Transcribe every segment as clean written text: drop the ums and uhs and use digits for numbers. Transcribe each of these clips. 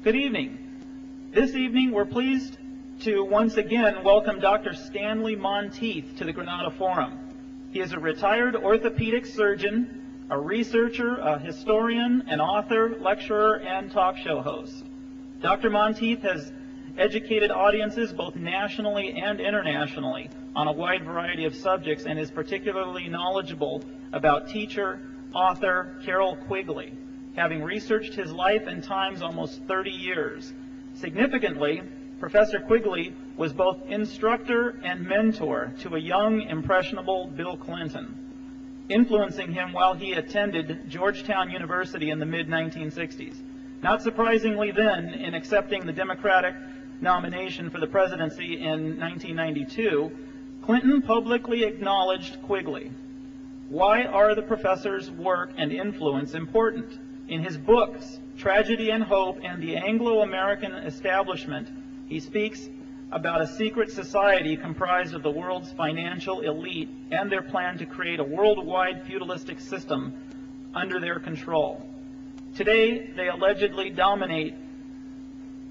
Good evening. This evening we're pleased to once again welcome Dr. Stanley Monteith to the Granada Forum. He is a retired orthopedic surgeon, a researcher, a historian, an author, lecturer, and talk show host. Dr. Monteith has educated audiences both nationally and internationally on a wide variety of subjects and is particularly knowledgeable about teacher, author Carroll Quigley, having researched his life and times almost 30 years. Significantly, Professor Quigley was both instructor and mentor to a young, impressionable Bill Clinton, influencing him while he attended Georgetown University in the mid-1960s. Not surprisingly then, in accepting the Democratic nomination for the presidency in 1992, Clinton publicly acknowledged Quigley. Why are the professor's work and influence important? In his books, Tragedy and Hope and the Anglo-American Establishment, he speaks about a secret society comprised of the world's financial elite and their plan to create a worldwide feudalistic system under their control. Today, they allegedly dominate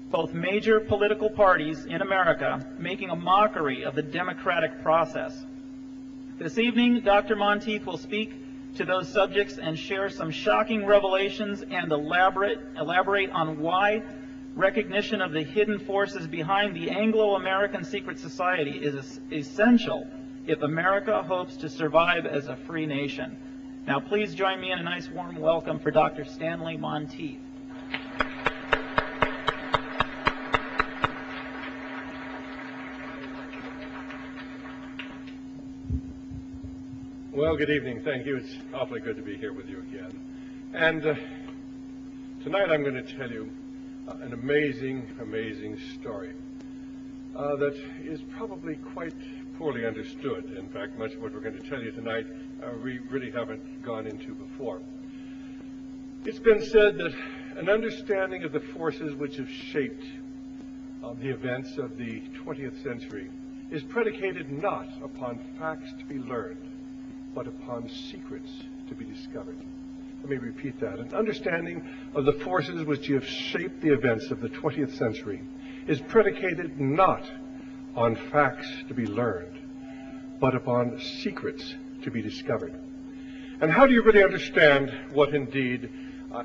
both major political parties in America, making a mockery of the democratic process. This evening, Dr. Monteith will speak to those subjects and share some shocking revelations and elaborate on why recognition of the hidden forces behind the Anglo-American secret society is essential if America hopes to survive as a free nation. Now please join me in a nice warm welcome for Dr. Stanley Monteith. Well, good evening. Thank you. It's awfully good to be here with you again. And tonight I'm going to tell you an amazing, amazing story that is probably quite poorly understood. In fact, much of what we're going to tell you tonight we really haven't gone into before. It's been said that an understanding of the forces which have shaped the events of the 20th century is predicated not upon facts to be learned, but upon secrets to be discovered. Let me repeat that. An understanding of the forces which have shaped the events of the 20th century is predicated not on facts to be learned, but upon secrets to be discovered. And how do you really understand what indeed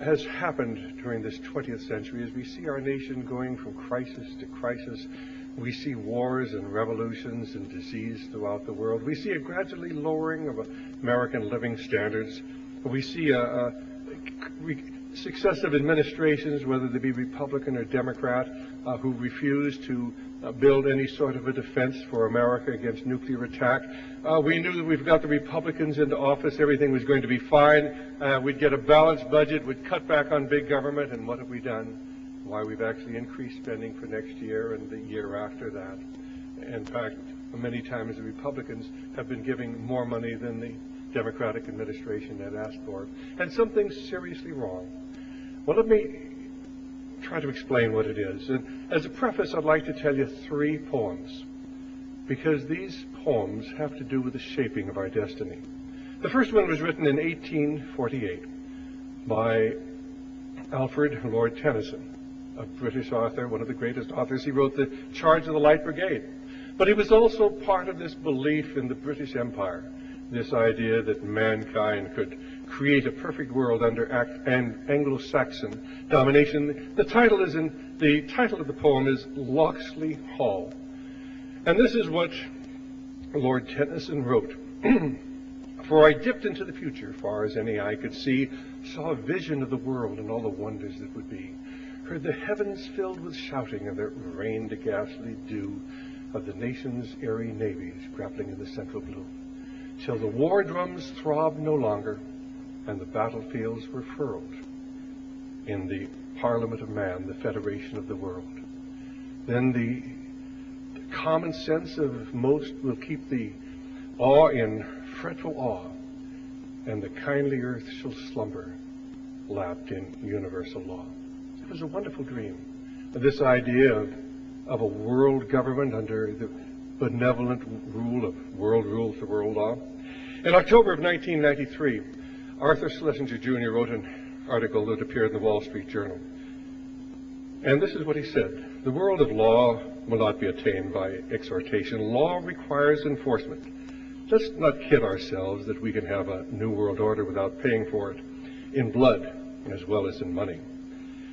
has happened during this 20th century as we see our nation going from crisis to crisis? We see wars and revolutions and disease throughout the world. We see a gradually lowering of American living standards. We see successive administrations, whether they be Republican or Democrat, who refuse to build any sort of a defense for America against nuclear attack. We knew that we've got the Republicans into office, everything was going to be fine. We'd get a balanced budget, we'd cut back on big government, and what have we done? Why, we've actually increased spending for next year and the year after that. In fact, many times the Republicans have been giving more money than the Democratic administration had asked for, and something's seriously wrong. Well, let me try to explain what it is. And as a preface, I'd like to tell you 3 poems, because these poems have to do with the shaping of our destiny. The first one was written in 1848 by Alfred Lord Tennyson, a British author, one of the greatest authors. He wrote the Charge of the Light Brigade. But he was also part of this belief in the British Empire, this idea that mankind could create a perfect world under Anglo-Saxon domination. The title of the poem is Locksley Hall. And this is what Lord Tennyson wrote. For I dipped into the future, far as any eye could see, saw a vision of the world and all the wonders that would be. Heard the heavens filled with shouting, and there rained a ghastly dew of the nation's airy navies grappling in the central blue, till the war drums throbbed no longer, and the battlefields were furled in the Parliament of Man, the Federation of the world. Then the common sense of most will keep the awe in fretful awe, and the kindly earth shall slumber, lapped in universal law. It was a wonderful dream, this idea of a world government under the benevolent rule of world rule to world law. In October of 1993, Arthur Schlesinger Jr. wrote an article that appeared in the Wall Street Journal. And this is what he said: "The world of law will not be attained by exhortation. Law requires enforcement. Let's not kid ourselves that we can have a new world order without paying for it in blood as well as in money.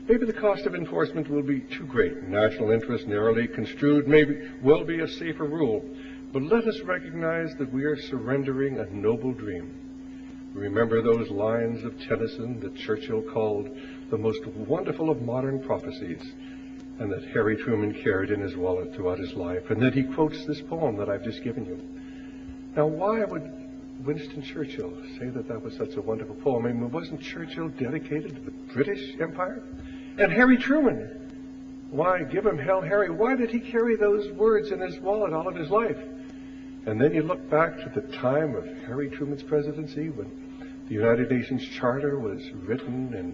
Maybe the cost of enforcement will be too great. National interest, narrowly construed, will be a safer rule. But let us recognize that we are surrendering a noble dream. Remember those lines of Tennyson that Churchill called the most wonderful of modern prophecies, and that Harry Truman carried in his wallet throughout his life, and that he quotes this poem that I've just given you. Now, why would Winston Churchill say that that was such a wonderful poem? I mean, wasn't Churchill dedicated to the British Empire? And Harry Truman, why, give him hell, Harry, why did he carry those words in his wallet all of his life? And then you look back to the time of Harry Truman's presidency, when the United Nations Charter was written and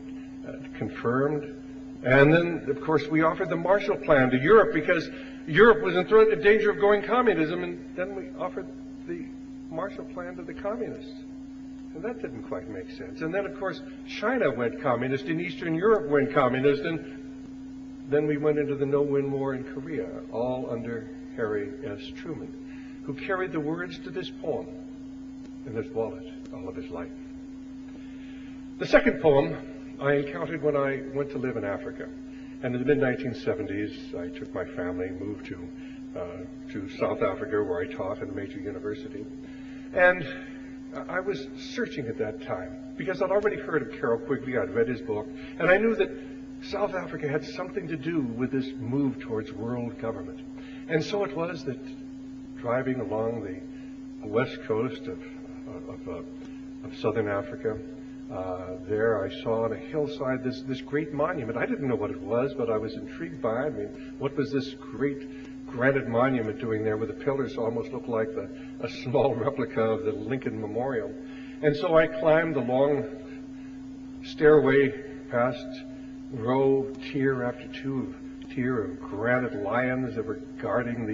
confirmed. And then, of course, we offered the Marshall Plan to Europe because Europe was in danger of going communism, and then we offered the Marshall Plan to the communists. And that didn't quite make sense. And then, of course, China went communist and Eastern Europe went communist, and then we went into the no-win war in Korea, all under Harry S. Truman, who carried the words to this poem in his wallet all of his life. The second poem I encountered when I went to live in Africa. And in the mid-1970s, I took my family, moved to South Africa, where I taught at a major university. And I was searching at that time, because I'd already heard of Carroll Quigley, I'd read his book, and I knew that South Africa had something to do with this move towards world government. And so it was that driving along the west coast of southern Africa, there I saw on a hillside this great monument. I didn't know what it was, but I was intrigued by it. I mean, what was this great granite monument doing there, with the pillars almost looked like a small replica of the Lincoln Memorial? And so I climbed the long stairway past row, tier after tier of granite lions that were guarding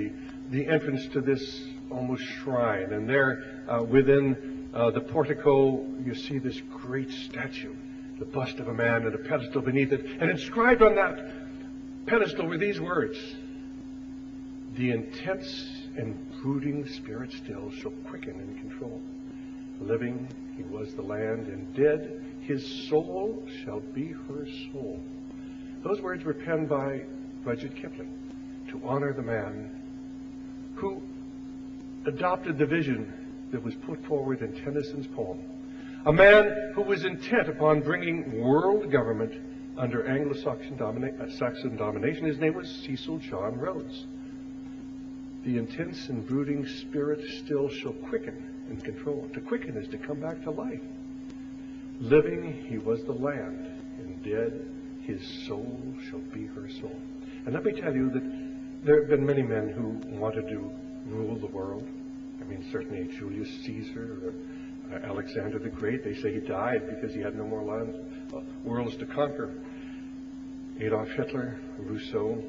the entrance to this almost shrine. And there within the portico, you see this great statue, the bust of a man and a pedestal beneath it. And inscribed on that pedestal were these words: "The intense and brooding spirit still shall quicken and control. Living, he was the land, and dead, his soul shall be her soul." Those words were penned by Rudyard Kipling to honor the man who adopted the vision that was put forward in Tennyson's poem. A man who was intent upon bringing world government under Anglo-Saxon domination. His name was Cecil John Rhodes. The intense and brooding spirit still shall quicken and control. To quicken is to come back to life. Living, he was the land, and dead, his soul shall be her soul. And let me tell you that there have been many men who wanted to rule the world. I mean, certainly Julius Caesar or Alexander the Great. They say he died because he had no more worlds to conquer. Adolf Hitler, Rousseau.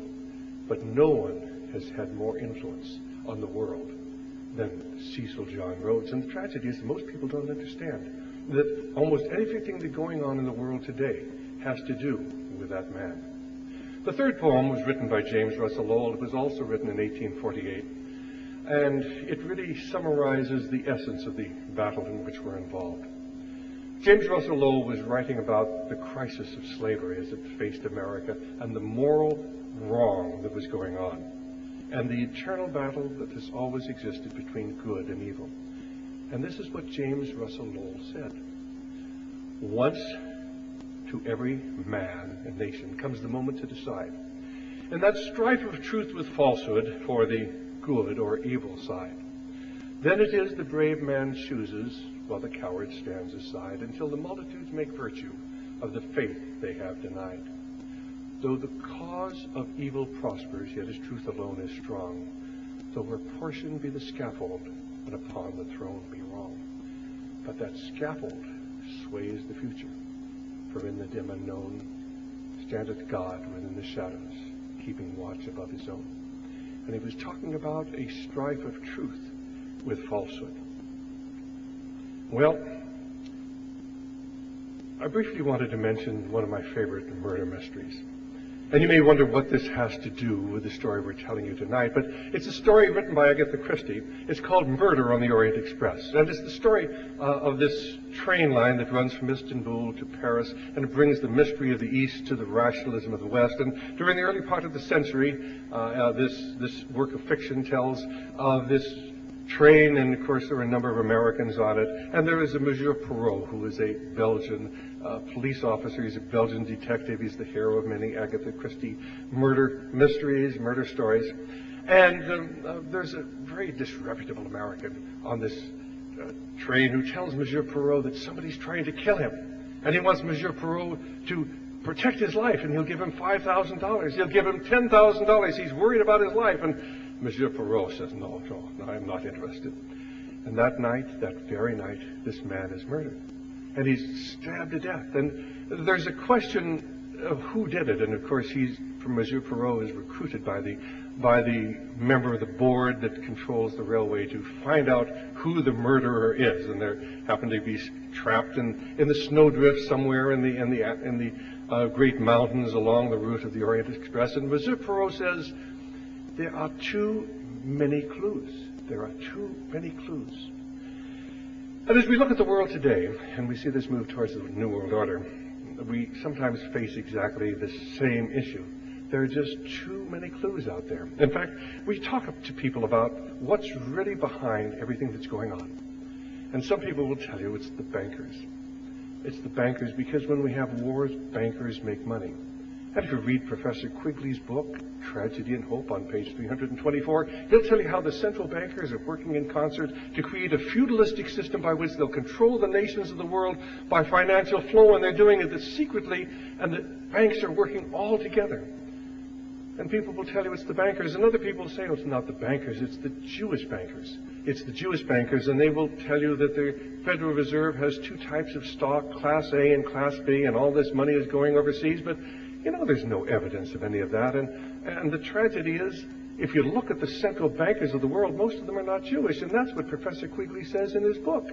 But no one has had more influence on the world than Cecil John Rhodes. And the tragedy is that most people don't understand that almost everything that's going on in the world today has to do with that man. The third poem was written by James Russell Lowell. It was also written in 1848. And it really summarizes the essence of the battle in which we're involved. James Russell Lowell was writing about the crisis of slavery as it faced America and the moral wrong that was going on, and the eternal battle that has always existed between good and evil. And this is what James Russell Lowell said: "Once to every man and nation comes the moment to decide. And that strife of truth with falsehood for the good or evil side. Then it is the brave man chooses, while the coward stands aside, until the multitudes make virtue of the faith they have denied. Though the cause of evil prospers, yet his truth alone is strong. Though her portion be the scaffold, and upon the throne be wrong. But that scaffold sways the future, for in the dim unknown standeth God within the shadows, keeping watch above his own." And he was talking about a strife of truth with falsehood. Well, I briefly wanted to mention one of my favorite murder mysteries. And you may wonder what this has to do with the story we're telling you tonight, but it's a story written by Agatha Christie. It's called Murder on the Orient Express, and it's the story of this train line that runs from Istanbul to Paris, and it brings the mystery of the East to the rationalism of the West. And during the early part of the century, this work of fiction tells of this train, and of course there were a number of Americans on it, and there is a Monsieur Perrault, who is a Belgian police officer. He's a Belgian detective. He's the hero of many Agatha Christie murder mysteries, murder stories. And there's a very disreputable American on this train who tells Monsieur Perrault that somebody's trying to kill him, and he wants Monsieur Perrault to protect his life, and he'll give him $5,000. He'll give him $10,000. He's worried about his life. And Monsieur Perrault says, no, I'm not interested. And that night, that very night, this man is murdered. And he's stabbed to death. And there's a question of who did it. And of course, Monsieur Perrault is recruited by the member of the board that controls the railway to find out who the murderer is. And they happen to be trapped in the snowdrift somewhere in the great mountains along the route of the Orient Express. And Monsieur Perrault says, there are too many clues. There are too many clues. And as we look at the world today, and we see this move towards the New World Order, we sometimes face exactly the same issue. There are just too many clues out there. In fact, we talk to people about what's really behind everything that's going on. And some people will tell you it's the bankers. It's the bankers because when we have wars, bankers make money. And if you read Professor Quigley's book, Tragedy and Hope, on page 324, he'll tell you how the central bankers are working in concert to create a feudalistic system by which they'll control the nations of the world by financial flow, and they're doing it secretly, and the banks are working all together. And people will tell you it's the bankers, and other people will say, oh, it's not the bankers, it's the Jewish bankers. It's the Jewish bankers, and they will tell you that the Federal Reserve has two types of stock, Class A and Class B, and all this money is going overseas, but you know, there's no evidence of any of that. And the tragedy is, if you look at the central bankers of the world, most of them are not Jewish. And that's what Professor Quigley says in his book.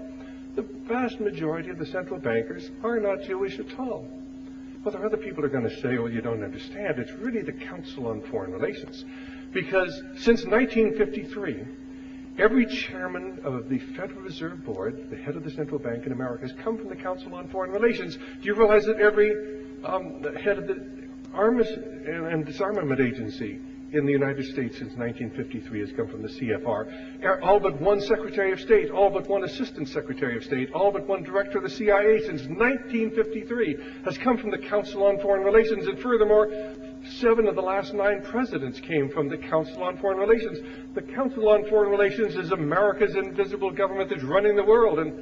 The vast majority of the central bankers are not Jewish at all. Well, there are other people who are going to say, well, you don't understand. It's really the Council on Foreign Relations. Because since 1953, every chairman of the Federal Reserve Board, the head of the central bank in America, has come from the Council on Foreign Relations. Do you realize that every head of the Arms and Disarmament Agency in the United States since 1953 has come from the CFR. All but one Secretary of State, all but one Assistant Secretary of State, all but one Director of the CIA since 1953 has come from the Council on Foreign Relations. And furthermore, 7 of the last 9 presidents came from the Council on Foreign Relations. The Council on Foreign Relations is America's invisible government that's running the world. And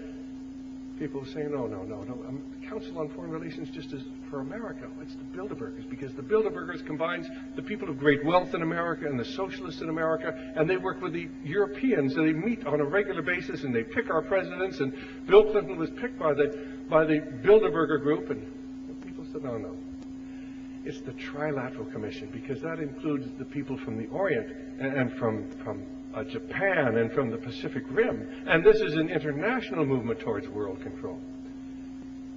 people say, no. The Council on Foreign Relations just is for America. It's the Bilderbergers, because the Bilderbergers combines the people of great wealth in America and the socialists in America, and they work with the Europeans, and they meet on a regular basis, and they pick our presidents, and Bill Clinton was picked by the Bilderberger group, and people said, no. It's the Trilateral Commission, because that includes the people from the Orient and from Japan and from the Pacific Rim, and this is an international movement towards world control.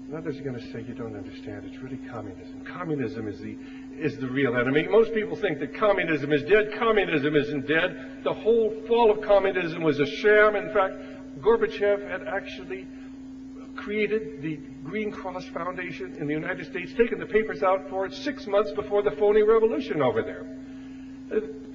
And others are going to say, you don't understand, it's really communism. Communism is the real enemy. Most people think that communism is dead. Communism isn't dead. The whole fall of communism was a sham. In fact, Gorbachev had actually created the Green Cross Foundation in the United States, taken the papers out for it 6 months before the phony revolution over there.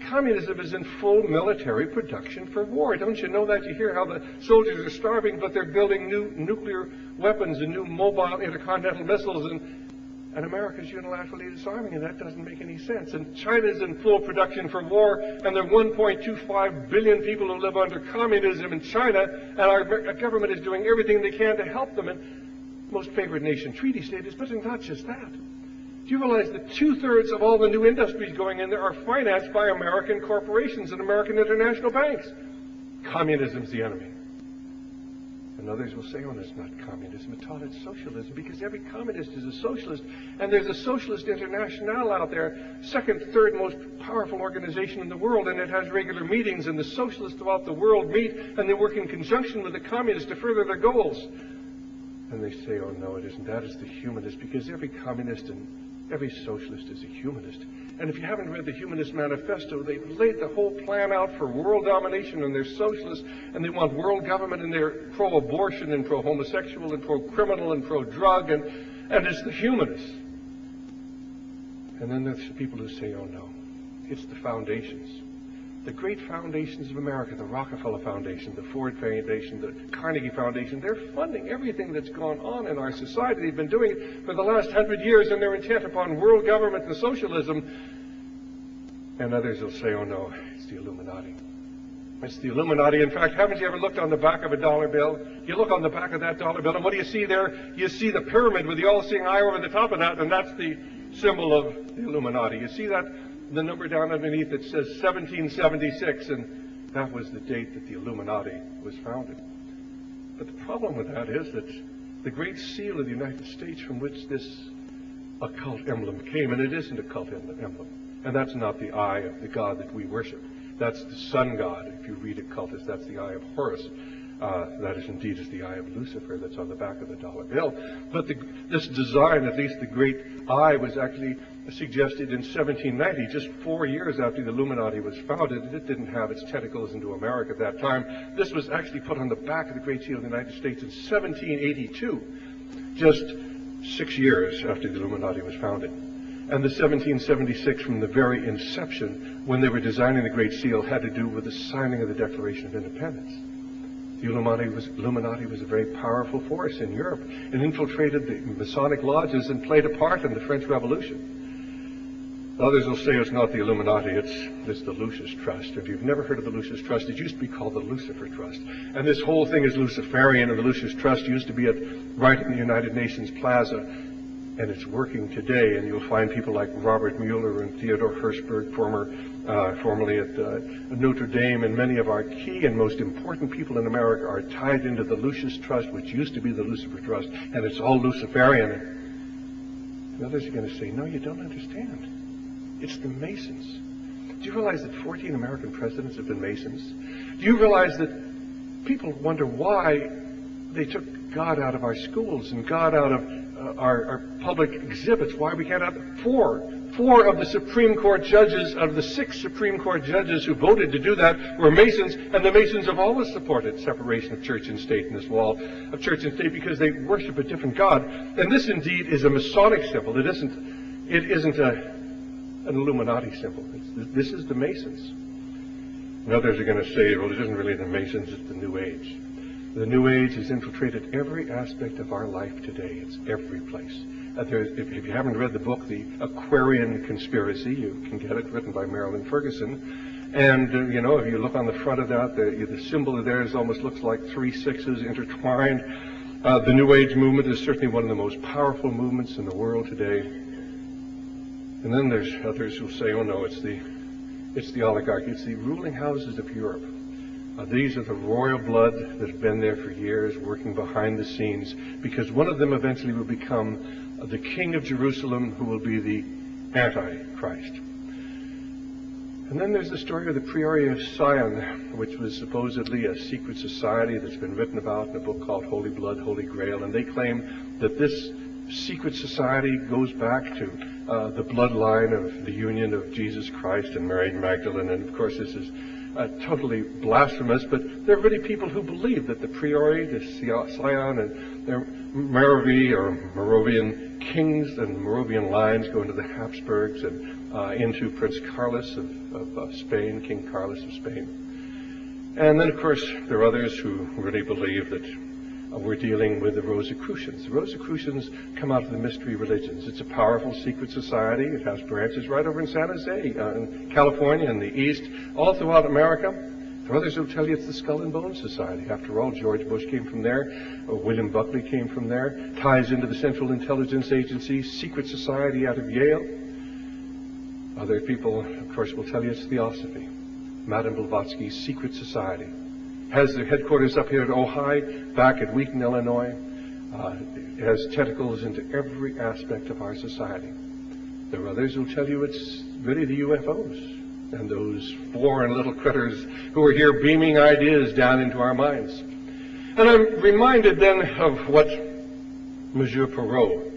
Communism is in full military production for war. Don't you know that? You hear how the soldiers are starving, but they're building new nuclear weapons and new mobile intercontinental missiles, and America's unilaterally disarming, and that doesn't make any sense. And China's in full production for war, and there are 1.25 billion people who live under communism in China, and our government is doing everything they can to help them. And most favored nation treaty status, but not just that. Do you realize that 2/3 of all the new industries going in there are financed by American corporations and American international banks? Communism's the enemy. And others will say, oh, it's not communism at all, it's socialism, because every communist is a socialist, and there's a Socialist International out there, second, third most powerful organization in the world, and it has regular meetings, and the socialists throughout the world meet, and they work in conjunction with the communists to further their goals. And they say, oh, no, it isn't that, it's the humanists, because every communist and Every socialist is a humanist. And if you haven't read the Humanist Manifesto, they've laid the whole plan out for world domination, and they're socialists, and they want world government, and they're pro-abortion and pro-homosexual and pro-criminal and pro-drug, and it's the humanists. And then there's the people who say, oh no, it's the foundations. The great foundations of America, the Rockefeller Foundation, the Ford Foundation, the Carnegie Foundation, they're funding everything that's gone on in our society. They've been doing it for the last 100 years, and they're intent upon world government and socialism. And others will say, oh no, it's the Illuminati. It's the Illuminati. In fact, haven't you ever looked on the back of a dollar bill? You look on the back of that dollar bill, and what do you see there? You see the pyramid with the all-seeing eye over the top of that, and that's the symbol of the Illuminati. You see that? The number down underneath it says 1776, and that was the date that the Illuminati was founded. But the problem with that is that the Great Seal of the United States, from which this occult emblem came, and it isn't a cult emblem, and that's not the eye of the god that we worship. That's the sun god. If you read occultist, that's the eye of Horus. That is indeed the eye of Lucifer that's on the back of the dollar bill. But this design, at least the great eye, was actually suggested in 1790, just 4 years after the Illuminati was founded. It didn't have its tentacles into America at that time. This was actually put on the back of the Great Seal of the United States in 1782, just 6 years after the Illuminati was founded. And the 1776, from the very inception, when they were designing the Great Seal, had to do with the signing of the Declaration of Independence. The Illuminati was a very powerful force in Europe. It infiltrated the Masonic lodges and played a part in the French Revolution. Others will say it's not the Illuminati, it's the Lucis Trust. If you've never heard of the Lucis Trust, it used to be called the Lucifer Trust. And this whole thing is Luciferian, and the Lucis Trust used to be right in the United Nations Plaza. And it's working today, and you'll find people like Robert Mueller and Theodore Hirschberg, formerly at Notre Dame, and many of our key and most important people in America are tied into the Lucis Trust, which used to be the Lucifer Trust, and it's all Luciferian. And others are going to say, no, you don't understand. It's the Masons. Do you realize that 14 American presidents have been Masons? Do you realize that people wonder why they took God out of our schools and God out of our public exhibits, why we can't have four of the Supreme Court judges, of the 6 Supreme Court judges who voted to do that, were Masons, and the Masons have always supported separation of church and state in this wall of church and state because they worship a different God. And this indeed is a Masonic symbol. It isn't an Illuminati symbol. This is the Masons. And others are going to say, well, it isn't really the Masons, it's the New Age. The New Age has infiltrated every aspect of our life today. It's every place. If you haven't read the book, The Aquarian Conspiracy, you can get it, written by Marilyn Ferguson. And, if you look on the front of that, the symbol of theirs almost looks like 3 sixes intertwined. The New Age movement is certainly one of the most powerful movements in the world today. And then there's others who say, oh no, it's the oligarchy, it's the ruling houses of Europe. These are the royal blood that have been there for years, working behind the scenes, because one of them eventually will become the king of Jerusalem, who will be the Antichrist. And then there's the story of the Priory of Sion, which was supposedly a secret society that's been written about in a book called Holy Blood, Holy Grail, and they claim that this secret society goes back to the bloodline of the union of Jesus Christ and Mary Magdalene, and of course this is totally blasphemous, but there are really people who believe that the Priory, the Sion, and their Moravian kings and Moravian lines go into the Habsburgs and into Prince Carlos of Spain, King Carlos of Spain. And then, of course, there are others who really believe that we're dealing with the Rosicrucians. The Rosicrucians come out of the mystery religions. It's a powerful secret society. It has branches right over in San Jose, in California, in the East, all throughout America. There are others who will tell you it's the Skull and Bones Society. After all, George Bush came from there. William Buckley came from there. Ties into the Central Intelligence Agency, secret society out of Yale. Other people, of course, will tell you it's Theosophy. Madame Blavatsky's secret society. Has their headquarters up here at Ojai, back at Wheaton, Illinois. It has tentacles into every aspect of our society. There are others who will tell you it's really the UFOs and those foreign little critters who are here beaming ideas down into our minds. And I'm reminded then of what Monsieur Perot,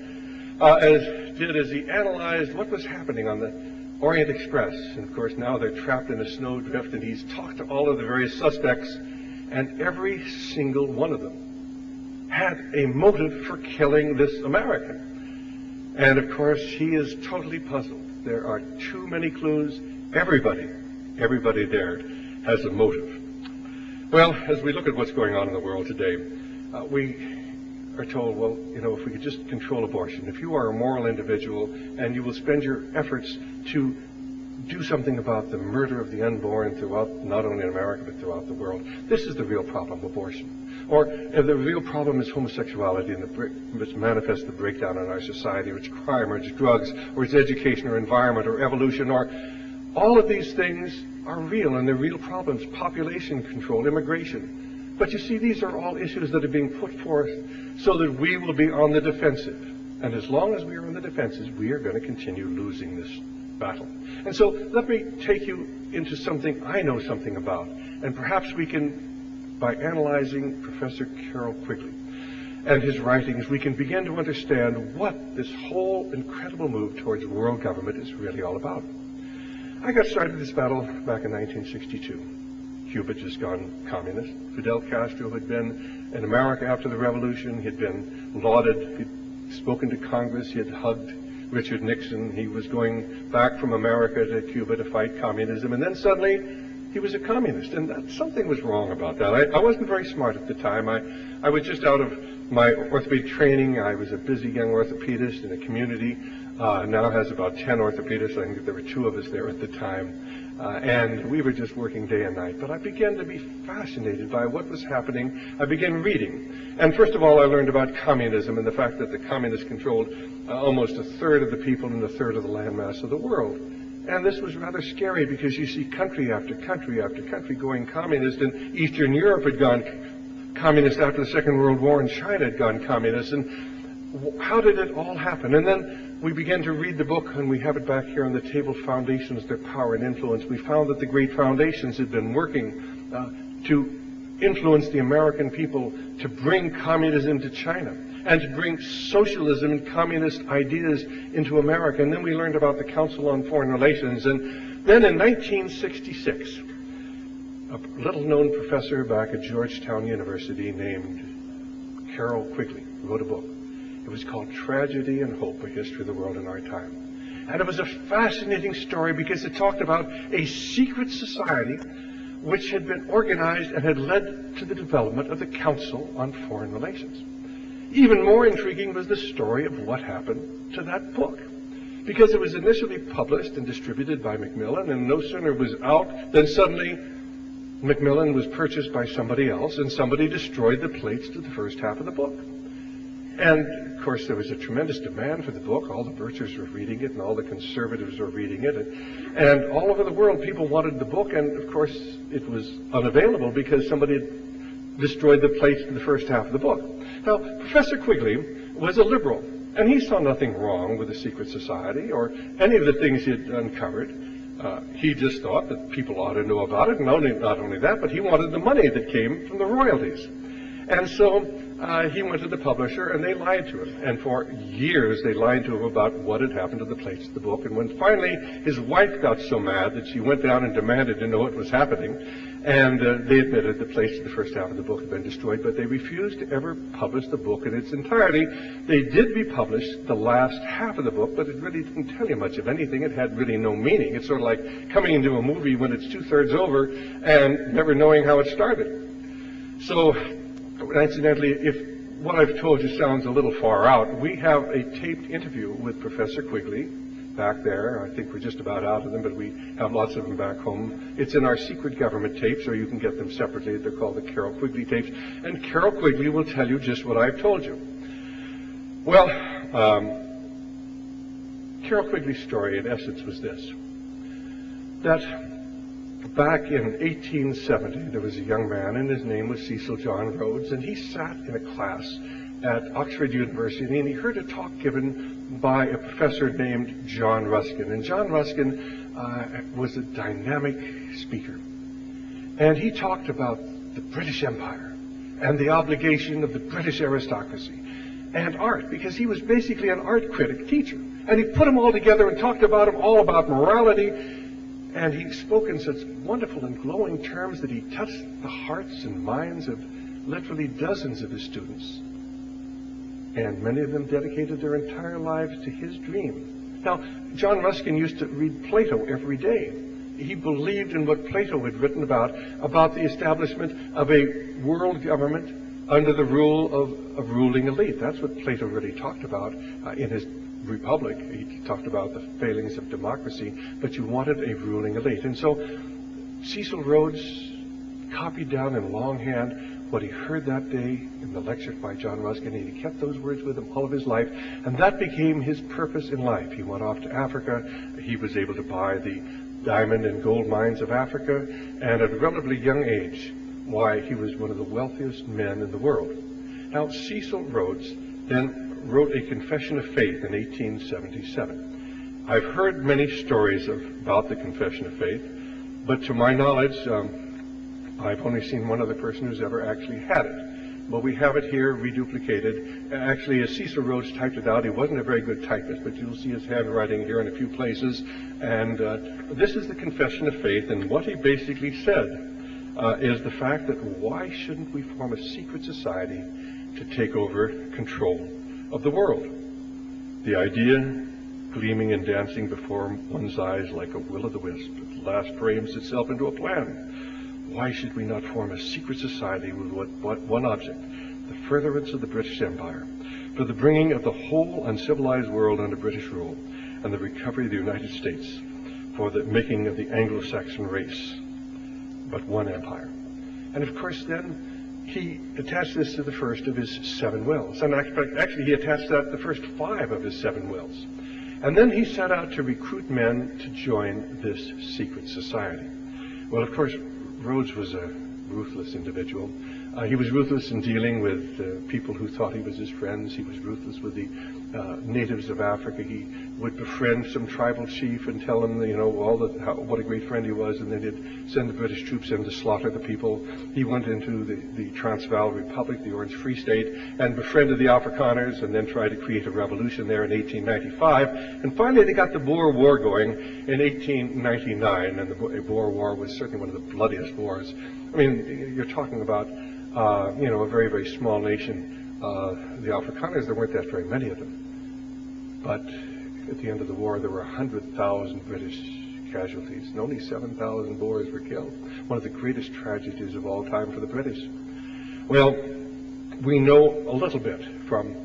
as did is he analyzed what was happening on the Orient Express. And of course now they're trapped in a snowdrift, and he's talked to all of the various suspects, and every single one of them had a motive for killing this American. And of course he is totally puzzled. There are too many clues. Everybody there has a motive. Well, as we look at what's going on in the world today, we are told, well, if we could just control abortion, if you are a moral individual and you will spend your efforts to do something about the murder of the unborn throughout, not only in America, but throughout the world, this is the real problem, abortion. Or if the real problem is homosexuality and which manifests the breakdown in our society, or it's crime, or it's drugs, or it's education, or environment, or evolution, or all of these things are real, and they're real problems. Population control, immigration. But you see, these are all issues that are being put forth so that we will be on the defensive. And as long as we are on the defensive, we are going to continue losing this battle. And so let me take you into something I know something about. And perhaps we can, by analyzing Professor Carroll Quigley and his writings, we can begin to understand what this whole incredible move towards world government is really all about. I got started this battle back in 1962. Cuba had just gone communist. Fidel Castro had been in America after the revolution. He had been lauded. He'd spoken to Congress. He had hugged Richard Nixon. He was going back from America to Cuba to fight communism. And then suddenly he was a communist. And something was wrong about that. I wasn't very smart at the time. I was just out of my orthopedic training. I was a busy young orthopedist in a community. Now has about 10 orthopedists. I think there were 2 of us there at the time. And we were just working day and night. But I began to be fascinated by what was happening. I began reading. And first of all, I learned about communism and the fact that the communists controlled almost a third of the people and a third of the landmass of the world. And this was rather scary because you see country after country after country going communist. And Eastern Europe had gone communist after the Second World War, and China had gone communist. And how did it all happen? And then we began to read the book, and we have it back here on the table, Foundations, Their Power and Influence. We found that the great foundations had been working to influence the American people to bring communism to China and to bring socialism and communist ideas into America. And then we learned about the Council on Foreign Relations. And then in 1966, a little-known professor back at Georgetown University named Carroll Quigley wrote a book. It was called Tragedy and Hope, A History of the World in Our Time. And it was a fascinating story because it talked about a secret society which had been organized and had led to the development of the Council on Foreign Relations. Even more intriguing was the story of what happened to that book. Because it was initially published and distributed by Macmillan, and no sooner was out than suddenly Macmillan was purchased by somebody else, and somebody destroyed the plates to the first half of the book. And, of course, there was a tremendous demand for the book. All the Birchers were reading it, and all the conservatives were reading it. And all over the world, people wanted the book, and, of course, it was unavailable because somebody had destroyed the plates to the first half of the book. Now, Professor Quigley was a liberal, and he saw nothing wrong with the secret society or any of the things he had uncovered. He just thought that people ought to know about it, and not only that, but he wanted the money that came from the royalties. And so he went to the publisher, and they lied to him. And for years, they lied to him about what had happened to the plates of the book. And when finally his wife got so mad that she went down and demanded to know what was happening, and they admitted the plates of the first half of the book had been destroyed, but they refused to ever publish the book in its entirety. They did republish the last half of the book, but it really didn't tell you much of anything. It had really no meaning. It's sort of like coming into a movie when it's 2/3 over and never knowing how it started. So, incidentally, if what I've told you sounds a little far out, we have a taped interview with Professor Quigley back there. I think we're just about out of them, but we have lots of them back home. It's in our secret government tapes, or you can get them separately. They're called the Carroll Quigley tapes. And Carroll Quigley will tell you just what I've told you. Well, Carroll Quigley's story, in essence, was this. That back in 1870, there was a young man, and his name was Cecil John Rhodes, and he sat in a class at Oxford University, and he heard a talk given by a professor named John Ruskin. And John Ruskin was a dynamic speaker. And he talked about the British Empire and the obligation of the British aristocracy and art, because he was basically an art critic teacher. And he put them all together and talked about them, all about morality. And he spoke in such wonderful and glowing terms that he touched the hearts and minds of literally dozens of his students. And many of them dedicated their entire lives to his dream. Now, John Ruskin used to read Plato every day. He believed in what Plato had written about the establishment of a world government under the rule of a ruling elite. That's what Plato really talked about in his Republic. He talked about the failings of democracy, but you wanted a ruling elite. And so Cecil Rhodes copied down in longhand what he heard that day in the lecture by John Ruskin, and he kept those words with him all of his life, and that became his purpose in life. He went off to Africa. He was able to buy the diamond and gold mines of Africa, and at a relatively young age, why, he was one of the wealthiest men in the world. Now, Cecil Rhodes then wrote a Confession of Faith in 1877. I've heard many stories about the Confession of Faith, but to my knowledge, I've only seen one other person who's ever actually had it. But we have it here reduplicated. Actually, as Cecil Rhodes typed it out, he wasn't a very good typist, but you'll see his handwriting here in a few places. And this is the Confession of Faith, and what he basically said is the fact that why shouldn't we form a secret society to take over control of the world? The idea, gleaming and dancing before one's eyes like a will-o'-the-wisp, at last frames itself into a plan. Why should we not form a secret society with one object, the furtherance of the British Empire, for the bringing of the whole uncivilized world under British rule, and the recovery of the United States, for the making of the Anglo-Saxon race, but one empire? And of course then, he attached this to the first of his 7 wills. And actually, he attached that to the first 5 of his 7 wills. And then he set out to recruit men to join this secret society. Well, of course, Rhodes was a ruthless individual. He was ruthless in dealing with people who thought he was his friends. He was ruthless with the natives of Africa. He would befriend some tribal chief and tell him, what a great friend he was, and then he'd send the British troops in to slaughter the people. He went into the Transvaal Republic, the Orange Free State, and befriended the Afrikaners, and then tried to create a revolution there in 1895. And finally, they got the Boer War going in 1899, and the Boer War was certainly one of the bloodiest wars. I mean, you're talking about a very, very small nation. The Afrikaners, there weren't that very many of them. But at the end of the war, there were 100,000 British casualties, and only 7,000 Boers were killed. One of the greatest tragedies of all time for the British. Well, we know a little bit from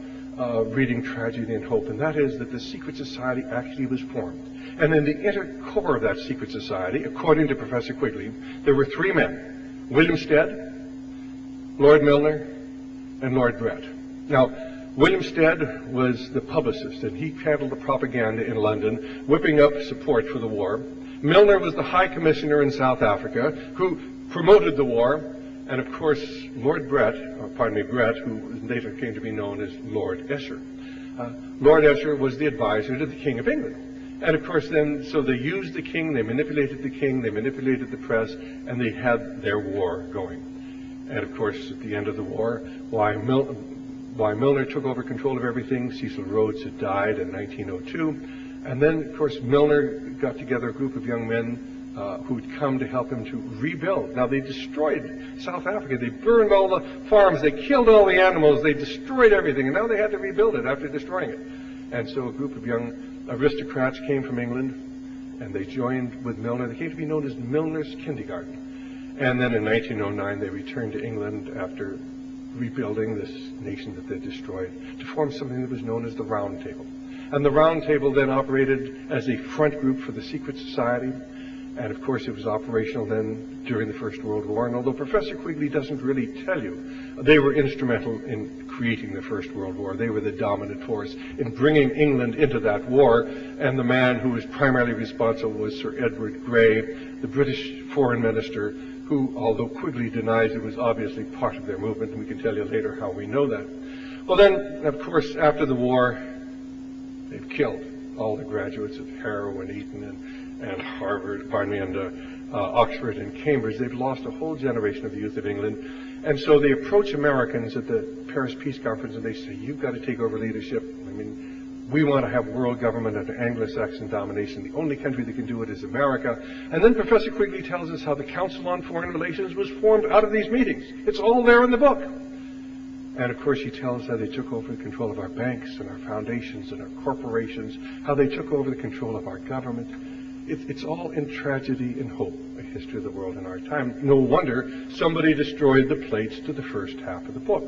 reading Tragedy and Hope, and that is that the secret society actually was formed. And in the inner core of that secret society, according to Professor Quigley, there were 3 men: William Stead, Lord Milner, and Lord Brett. Now, William Stead was the publicist, and he handled the propaganda in London, whipping up support for the war. Milner was the High Commissioner in South Africa, who promoted the war. And of course, Lord Brett, who later came to be known as Lord Esher. Lord Esher was the advisor to the King of England. And of course then, so they used the king, they manipulated the king, they manipulated the press, and they had their war going. And of course, at the end of the war, why Milner took over control of everything. Cecil Rhodes had died in 1902. And then, of course, Milner got together a group of young men who'd come to help him to rebuild. Now, they destroyed South Africa. They burned all the farms. They killed all the animals. They destroyed everything. And now they had to rebuild it after destroying it. And so a group of young aristocrats came from England, and they joined with Milner. They came to be known as Milner's Kindergarten. And then in 1909, they returned to England after rebuilding this nation that they destroyed to form something that was known as the Round Table. And the Round Table then operated as a front group for the secret society. And of course, it was operational then during the First World War. And although Professor Quigley doesn't really tell you, they were instrumental in creating the First World War. They were the dominant force in bringing England into that war. And the man who was primarily responsible was Sir Edward Grey, the British foreign minister, who, although Quigley denies it, was obviously part of their movement. And we can tell you later how we know that. Well then, of course, after the war, they've killed all the graduates of Harrow and Eton and Harvard, and Oxford and Cambridge. They've lost a whole generation of the youth of England. And so they approach Americans at the Paris Peace Conference and they say, you've got to take over leadership. I mean, We want to have world government under Anglo-Saxon domination. The only country that can do it is America. And then Professor Quigley tells us how the Council on Foreign Relations was formed out of these meetings. It's all there in the book. And of course he tells how they took over the control of our banks and our foundations and our corporations, how they took over the control of our government. It's all in tragedy and hope, a history of the world in our time. No wonder somebody destroyed the plates to the first half of the book.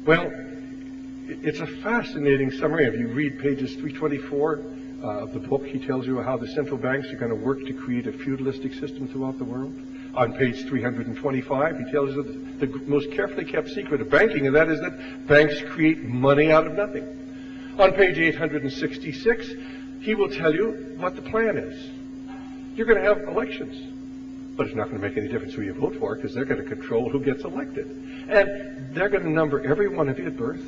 Well, it's a fascinating summary. If you read pages 324 of the book, he tells you how the central banks are going to work to create a feudalistic system throughout the world. On page 325, he tells you that the most carefully kept secret of banking, and that is that banks create money out of nothing. On page 866, he will tell you what the plan is. You're going to have elections, but it's not going to make any difference who you vote for, because they're going to control who gets elected. And they're going to number every one of you at birth.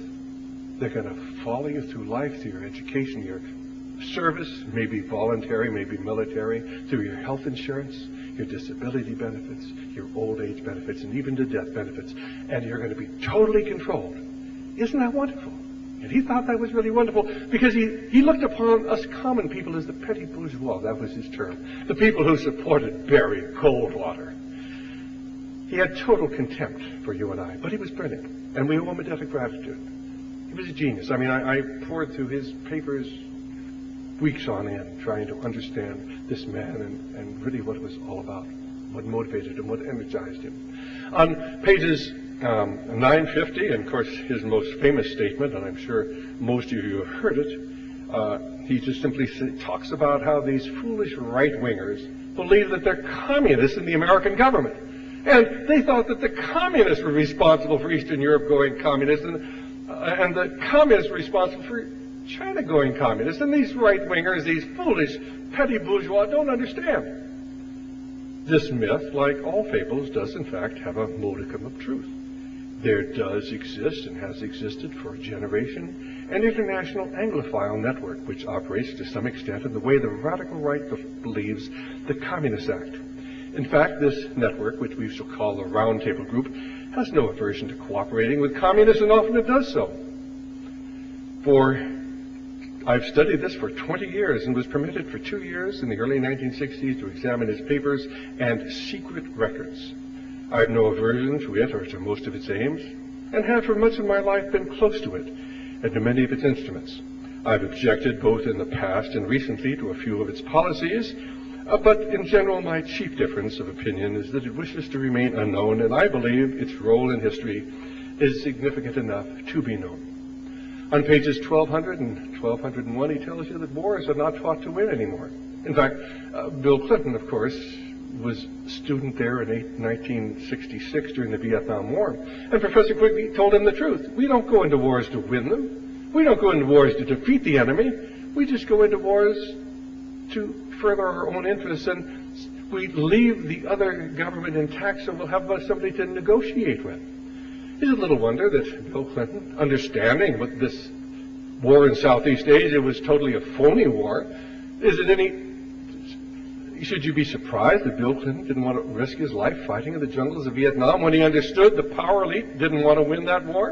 They're going to follow you through life, through your education, your service, maybe voluntary, maybe military, through your health insurance, your disability benefits, your old age benefits, and even the death benefits. And you're going to be totally controlled. Isn't that wonderful? And he thought that was really wonderful because he looked upon us common people as the petty bourgeois. That was his term. The people who supported Barry Coldwater. He had total contempt for you and I, but he was brilliant, and we owe him a debt of gratitude. He was a genius. I mean, I poured through his papers weeks on end trying to understand this man and really what it was all about, what motivated him, what energized him. On pages 950, and of course his most famous statement, and I'm sure most of you have heard it, he just simply talks about how these foolish right-wingers believe that they're communists in the American government. And they thought that the communists were responsible for Eastern Europe going communist, and the communists were responsible for China going communist. And these right-wingers, these foolish petty bourgeois, don't understand. This myth, like all fables, does in fact have a modicum of truth. There does exist, and has existed for a generation, an international Anglophile network which operates to some extent in the way the radical right believes the Communist Act. In fact, this network, which we shall call the Round Table Group, has no aversion to cooperating with communists, and often it does so. For I've studied this for 20 years and was permitted for 2 years in the early 1960s to examine his papers and secret records. I have no aversion to it or to most of its aims, and have for much of my life been close to it and to many of its instruments. I've objected both in the past and recently to a few of its policies, but in general my chief difference of opinion is that it wishes to remain unknown, and I believe its role in history is significant enough to be known. On pages 1200 and 1201, he tells you that wars are not taught to win anymore. In fact, Bill Clinton, of course, was a student there in 1966 during the Vietnam War. And Professor Quigley told him the truth. We don't go into wars to win them. We don't go into wars to defeat the enemy. We just go into wars to further our own interests, and we leave the other government intact so we'll have somebody to negotiate with. Is it little wonder that Bill Clinton, understanding what this war in Southeast Asia was totally a phony war, should you be surprised that Bill Clinton didn't want to risk his life fighting in the jungles of Vietnam when he understood the power elite didn't want to win that war?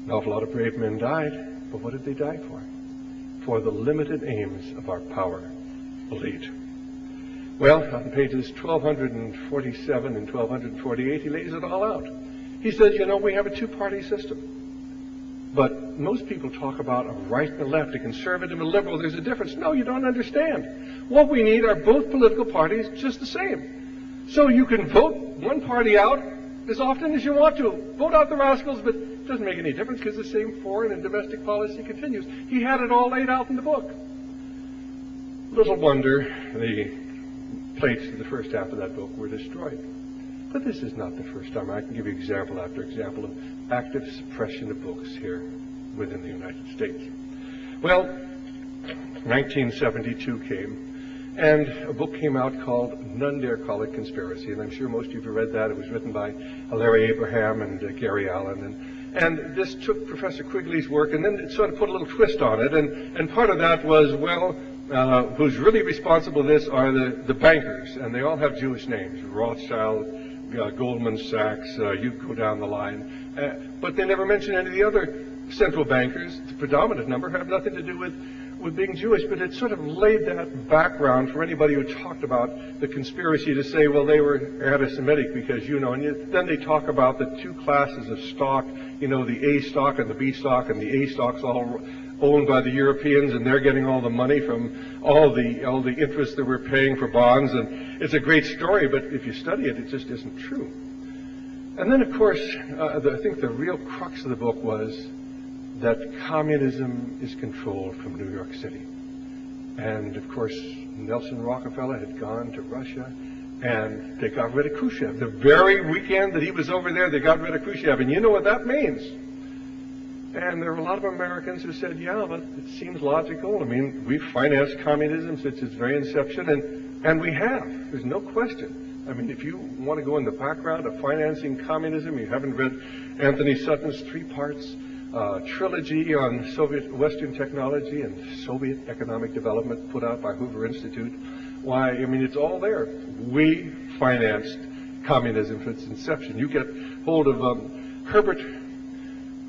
An awful lot of brave men died, but what did they die for? For the limited aims of our power elite. Well, on pages 1247 and 1248, he lays it all out. He says, you know, we have a two-party system. But most people talk about a right and a left, a conservative and a liberal. There's a difference. No, you don't understand. What we need are both political parties just the same. So you can vote one party out as often as you want to. Vote out the rascals, but it doesn't make any difference because the same foreign and domestic policy continues. He had it all laid out in the book. Little wonder the plates of the first half of that book were destroyed. But this is not the first time. I can give you example after example of active suppression of books here within the United States. Well, 1972 came, and a book came out called None Dare Call It Conspiracy, and I'm sure most of you have read that. It was written by Larry Abraham and Gary Allen, and this took Professor Quigley's work and then it sort of put a little twist on it, and part of that was, well, who's really responsible for this are the bankers, and they all have Jewish names, Rothschild, Goldman Sachs, you go down the line, but they never mention any of the other central bankers, the predominant number, have nothing to do with being Jewish, but it sort of laid that background for anybody who talked about the conspiracy to say, well, they were anti-Semitic because, and then they talk about the two classes of stock, the A stock and the B stock, and the A stock's all owned by the Europeans, and they're getting all the money from all the interest that we're paying for bonds, and it's a great story, but if you study it, it just isn't true. And then, of course, I think the real crux of the book was that communism is controlled from New York City. And, of course, Nelson Rockefeller had gone to Russia, and they got rid of Khrushchev. The very weekend that he was over there, they got rid of Khrushchev, and you know what that means. And there were a lot of Americans who said, yeah, but it seems logical. I mean, we've financed communism since its very inception, and we have. There's no question. I mean, if you want to go in the background of financing communism, you haven't read Anthony Sutton's 3-parts trilogy on Soviet Western technology and Soviet economic development put out by Hoover Institute. Why, I mean, it's all there. We financed communism from its inception. You get hold of Herbert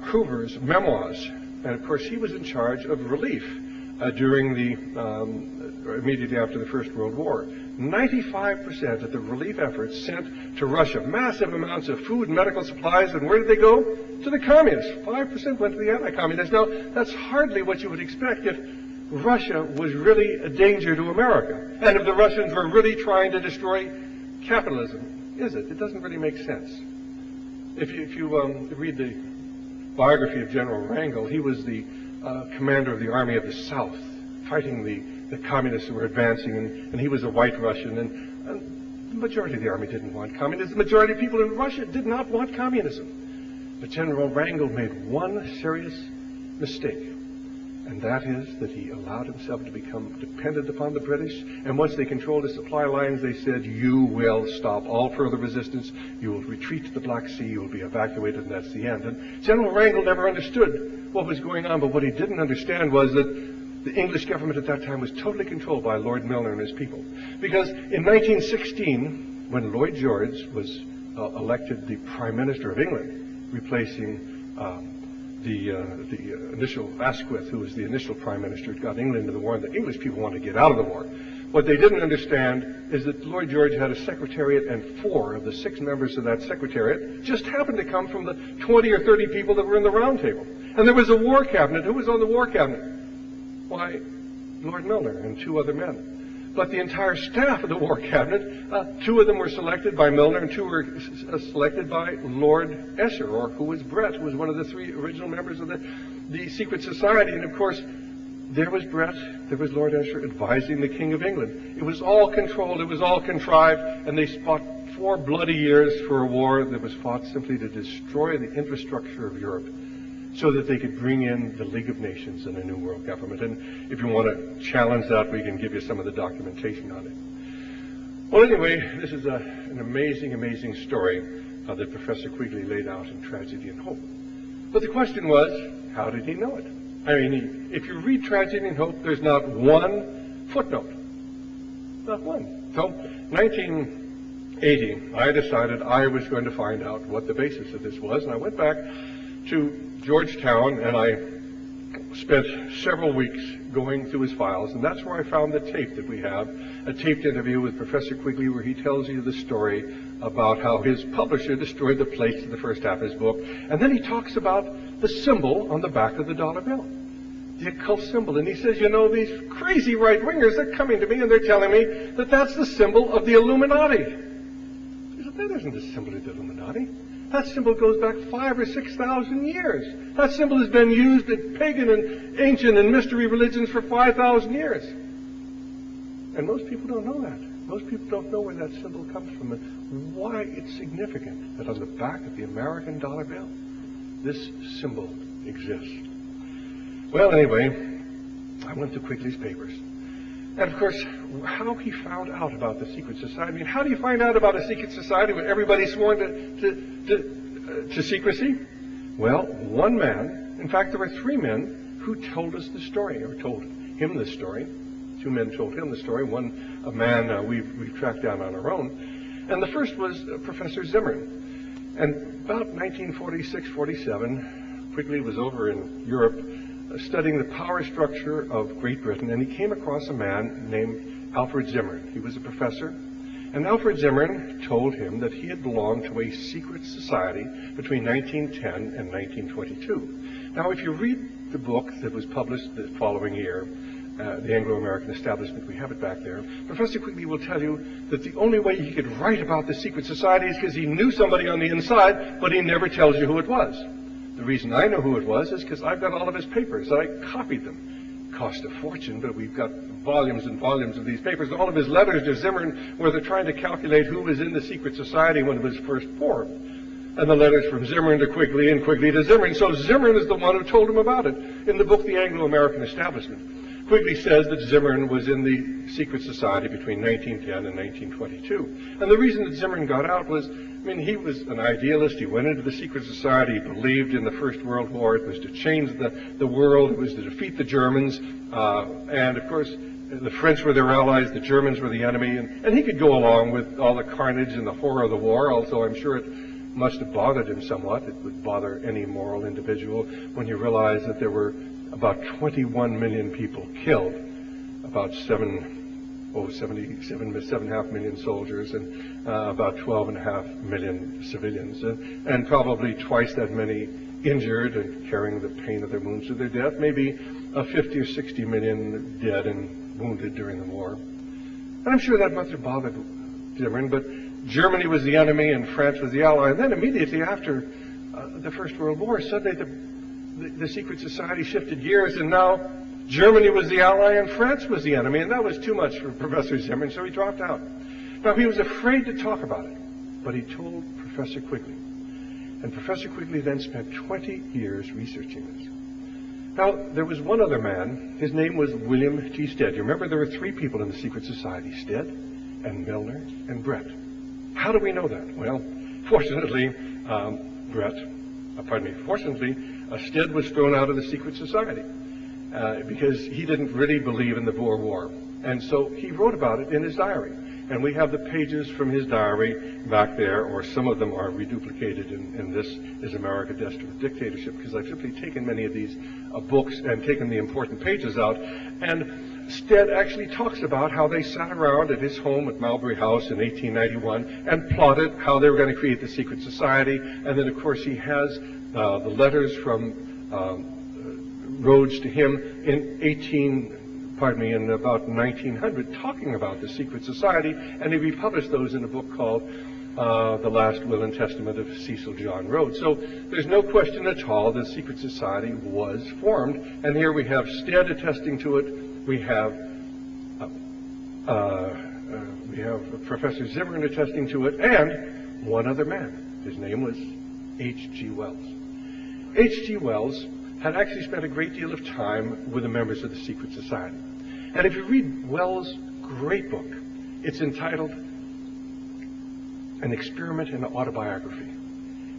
Hoover's memoirs, and of course he was in charge of relief during immediately after the First World War. 95% of the relief efforts sent to Russia massive amounts of food and medical supplies, and where did they go? To the communists. 5% went to the anti-communists. Now, that's hardly what you would expect if Russia was really a danger to America, and if the Russians were really trying to destroy capitalism. Is it? It doesn't really make sense. If you read the biography of General Wrangel, he was the commander of the Army of the South, fighting the communists who were advancing, and he was a white Russian, and the majority of the army didn't want communism. The majority of people in Russia did not want communism. But General Wrangel made one serious mistake, and that is that he allowed himself to become dependent upon the British, and once they controlled the supply lines, they said, you will stop all further resistance, you will retreat to the Black Sea, you will be evacuated, and that's the end. And General Wrangel never understood what was going on, but what he didn't understand was that the English government at that time was totally controlled by Lord Milner and his people. Because in 1916, when Lloyd George was elected the Prime Minister of England, replacing the initial Asquith, who was the initial Prime Minister, who got England into the war, and the English people wanted to get out of the war. What they didn't understand is that Lloyd George had a secretariat, and 4 of the 6 members of that secretariat just happened to come from the 20 or 30 people that were in the round table. And there was a war cabinet. Who was on the war cabinet? Why, Lord Milner and 2 other men. But the entire staff of the war cabinet, 2 of them were selected by Milner and 2 were selected by Lord Esher, or who was Brett, who was one of the 3 original members of the secret society. And of course, there was Brett, there was Lord Esher advising the King of England. It was all controlled, it was all contrived, and they fought 4 bloody years for a war that was fought simply to destroy the infrastructure of Europe, so that they could bring in the League of Nations and a new world government. And if you want to challenge that, we can give you some of the documentation on it. Well, anyway, this is an amazing, amazing story that Professor Quigley laid out in Tragedy and Hope. But the question was, how did he know it? I mean, if you read Tragedy and Hope, there's not one footnote. Not one. So, 1980, I decided I was going to find out what the basis of this was, and I went back to Georgetown, and I spent several weeks going through his files, and that's where I found the tape that we have, a taped interview with Professor Quigley where he tells you the story about how his publisher destroyed the plates in the first half of his book, and then he talks about the symbol on the back of the dollar bill, the occult symbol, and he says, these crazy right-wingers, they're coming to me and they're telling me that that's the symbol of the Illuminati. He said, that isn't the symbol of the Illuminati. That symbol goes back 5,000 or 6,000 years. That symbol has been used in pagan and ancient and mystery religions for 5,000 years. And most people don't know that. Most people don't know where that symbol comes from and why it's significant that on the back of the American dollar bill, this symbol exists. Well, anyway, I went to Quigley's papers. And, of course, how he found out about the secret society. I mean, how do you find out about a secret society when everybody's sworn to secrecy? Well, one man, in fact, there were 3 men who told us the story, or told him the story. 2 men told him the story. One, a man we've tracked down on our own. And the first was Professor Zimmern. And about 1946-47, Quigley was over in Europe studying the power structure of Great Britain, and he came across a man named Alfred Zimmern. He was a professor, and Alfred Zimmern told him that he had belonged to a secret society between 1910 and 1922. Now, if you read the book that was published the following year, The Anglo-American Establishment, we have it back there, Professor Quigley will tell you that the only way he could write about the secret society is because he knew somebody on the inside, but he never tells you who it was. The reason I know who it was is because I've got all of his papers. I copied them. Cost a fortune, but we've got volumes and volumes of these papers. All of his letters to Zimmern, where they're trying to calculate who was in the secret society when it was first formed. And the letters from Zimmern to Quigley and Quigley to Zimmern. So Zimmern is the one who told him about it. In the book, The Anglo-American Establishment, Quigley says that Zimmern was in the secret society between 1910 and 1922. And the reason that Zimmern got out was, he was an idealist. He went into the secret society. He believed in the First World War. It was to change the world. It was to defeat the Germans. And, of course, the French were their allies. The Germans were the enemy. And he could go along with all the carnage and the horror of the war, although I'm sure it must have bothered him somewhat. It would bother any moral individual when you realize that there were about 21 million people killed, about 7.5 million soldiers, and about 12.5 million civilians, and probably twice that many injured and carrying the pain of their wounds to their death, maybe 50 or 60 million dead and wounded during the war. And I'm sure that must have bothered Zimmern, but Germany was the enemy and France was the ally. And then immediately after the First World War, suddenly the secret society shifted gears, and now Germany was the ally and France was the enemy, and that was too much for Professor Zimmern, so he dropped out. Now, he was afraid to talk about it, but he told Professor Quigley. And Professor Quigley then spent 20 years researching this. Now, there was one other man. His name was William T. Stead. You remember there were three people in the secret society, Stead and Milner and Brett. How do we know that? Well, fortunately, Stead was thrown out of the secret society because he didn't really believe in the Boer War. And so he wrote about it in his diary. And we have the pages from his diary back there, or some of them are reduplicated in This Is America, Destined for Dictatorship, because I've simply taken many of these books and taken the important pages out. And Stead actually talks about how they sat around at his home at Mulberry House in 1891 and plotted how they were going to create the secret society. And then, of course, he has the letters from Rhodes to him in about 1900, talking about the secret society, and he republished those in a book called The Last Will and Testament of Cecil John Rhodes. So there's no question at all the secret society was formed, and here we have Stead attesting to it. We have Professor Zimmern attesting to it, and one other man. His name was H.G. Wells. H.G. Wells had actually spent a great deal of time with the members of the secret society. And if you read Wells' great book, it's entitled An Experiment in Autobiography.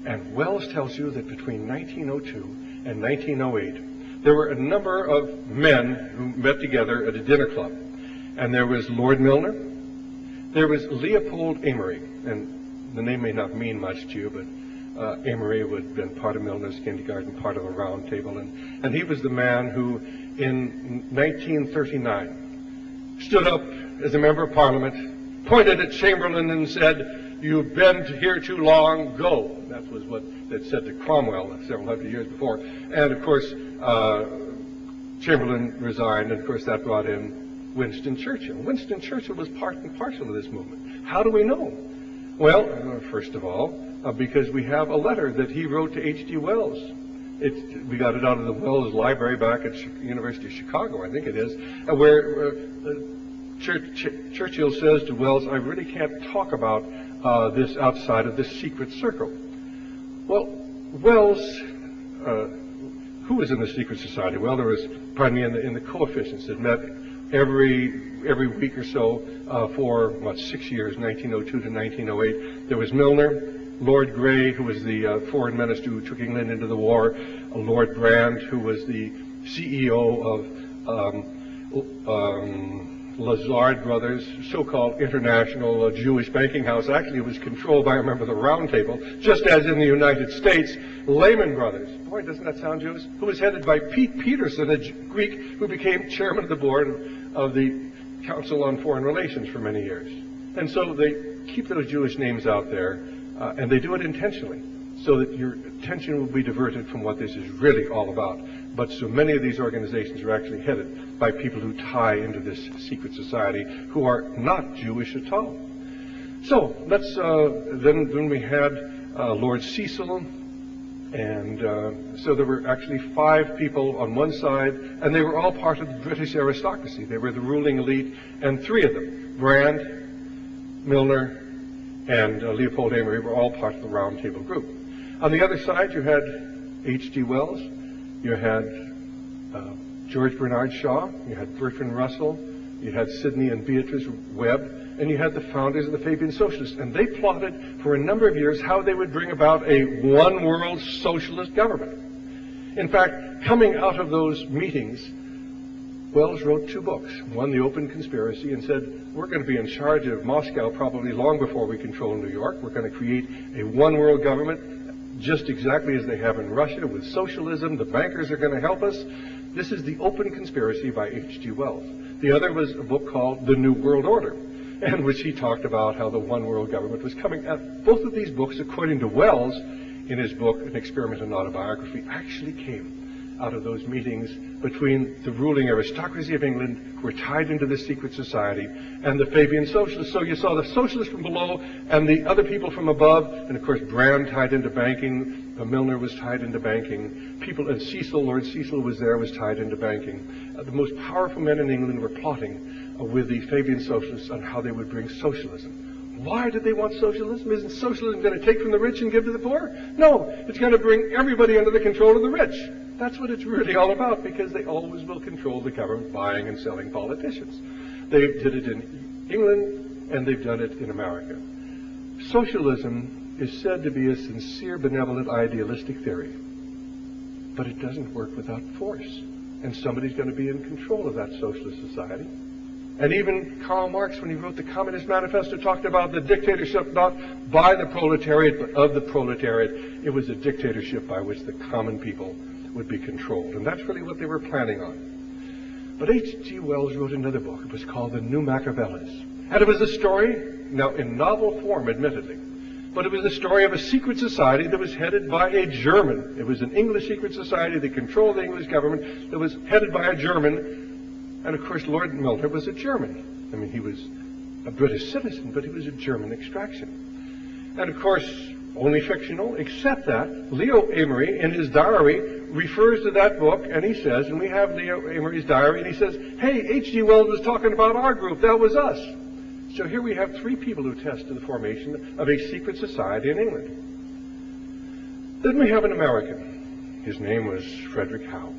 And Wells tells you that between 1902 and 1908, there were a number of men who met together at a dinner club. And there was Lord Milner, there was Leopold Amory, and the name may not mean much to you, but Amory would have been part of Milner's kindergarten, part of the Round Table, and he was the man who, in 1939, stood up as a member of Parliament, pointed at Chamberlain and said, "You've been here too long, go." That was what they'd said to Cromwell several hundred years before. And, of course, Chamberlain resigned, and, of course, that brought in Winston Churchill. Winston Churchill was part and parcel of this movement. How do we know? Well, first of all, because we have a letter that he wrote to H.G. Wells. We got it out of the Wells Library back at University of Chicago, I think it is, where Churchill says to Wells, "I really can't talk about this outside of this secret circle." Well, Wells, who was in the secret society? Well, there was, in the coefficients that met every week or so for, 6 years, 1902 to 1908. There was Milner, Lord Grey, who was the foreign minister who took England into the war, Lord Brand, who was the CEO of Lazard Brothers, so-called international Jewish banking house. Actually, it was controlled by a member of the Round Table, just as in the United States, Lehman Brothers. Boy, doesn't that sound Jewish? Who was headed by Pete Peterson, a Greek who became chairman of the board of the Council on Foreign Relations for many years. And so they keep those Jewish names out there, and they do it intentionally, so that your attention will be diverted from what this is really all about. But so many of these organizations are actually headed by people who tie into this secret society who are not Jewish at all. So let's, then we had Lord Cecil, and so there were actually 5 people on one side, and they were all part of the British aristocracy. They were the ruling elite, and 3 of them, Brand, Milner, and Leopold Amory, were all part of the Round Table group. On the other side, you had H.G. Wells, you had George Bernard Shaw, you had Bertrand Russell, you had Sidney and Beatrice Webb, and you had the founders of the Fabian Socialists. And they plotted for a number of years how they would bring about a one-world socialist government. In fact, coming out of those meetings, Wells wrote 2 books. One, The Open Conspiracy, and said, we're going to be in charge of Moscow probably long before we control New York. We're going to create a one-world government, just exactly as they have in Russia with socialism. The bankers are going to help us. This is The Open Conspiracy by H.G. Wells. The other was a book called The New World Order, in which he talked about how the one-world government was coming. Both of these books, according to Wells, in his book, An Experiment in Autobiography, actually came out of those meetings between the ruling aristocracy of England, who were tied into this secret society, and the Fabian Socialists. So you saw the socialists from below and the other people from above, and of course Brand tied into banking, Milner was tied into banking, people, and Cecil, Lord Cecil was there, was tied into banking. The most powerful men in England were plotting with the Fabian Socialists on how they would bring socialism. Why did they want socialism? Isn't socialism going to take from the rich and give to the poor? No, it's going to bring everybody under the control of the rich. That's what it's really all about, because they always will control the government, buying and selling politicians. They did it in England, and they've done it in America. Socialism is said to be a sincere, benevolent, idealistic theory, but it doesn't work without force, and somebody's going to be in control of that socialist society. And even Karl Marx, when he wrote the Communist Manifesto, talked about the dictatorship not by the proletariat, but of the proletariat. It was a dictatorship by which the common people would be controlled. And that's really what they were planning on. But H.G. Wells wrote another book. It was called The New Machiavellis. And it was a story, now in novel form, admittedly, but it was the story of a secret society that was headed by a German. It was an English secret society that controlled the English government, that was headed by a German. And of course, Lord Milner was a German. I mean, he was a British citizen, but he was of German extraction. And of course, only fictional, except that Leo Amory, in his diary, refers to that book, and he says, and we have Leo Amory's diary, and he says, hey, H.G. Wells was talking about our group, that was us. So here we have 3 people who attest to the formation of a secret society in England. Then we have an American. His name was Frederick Howe.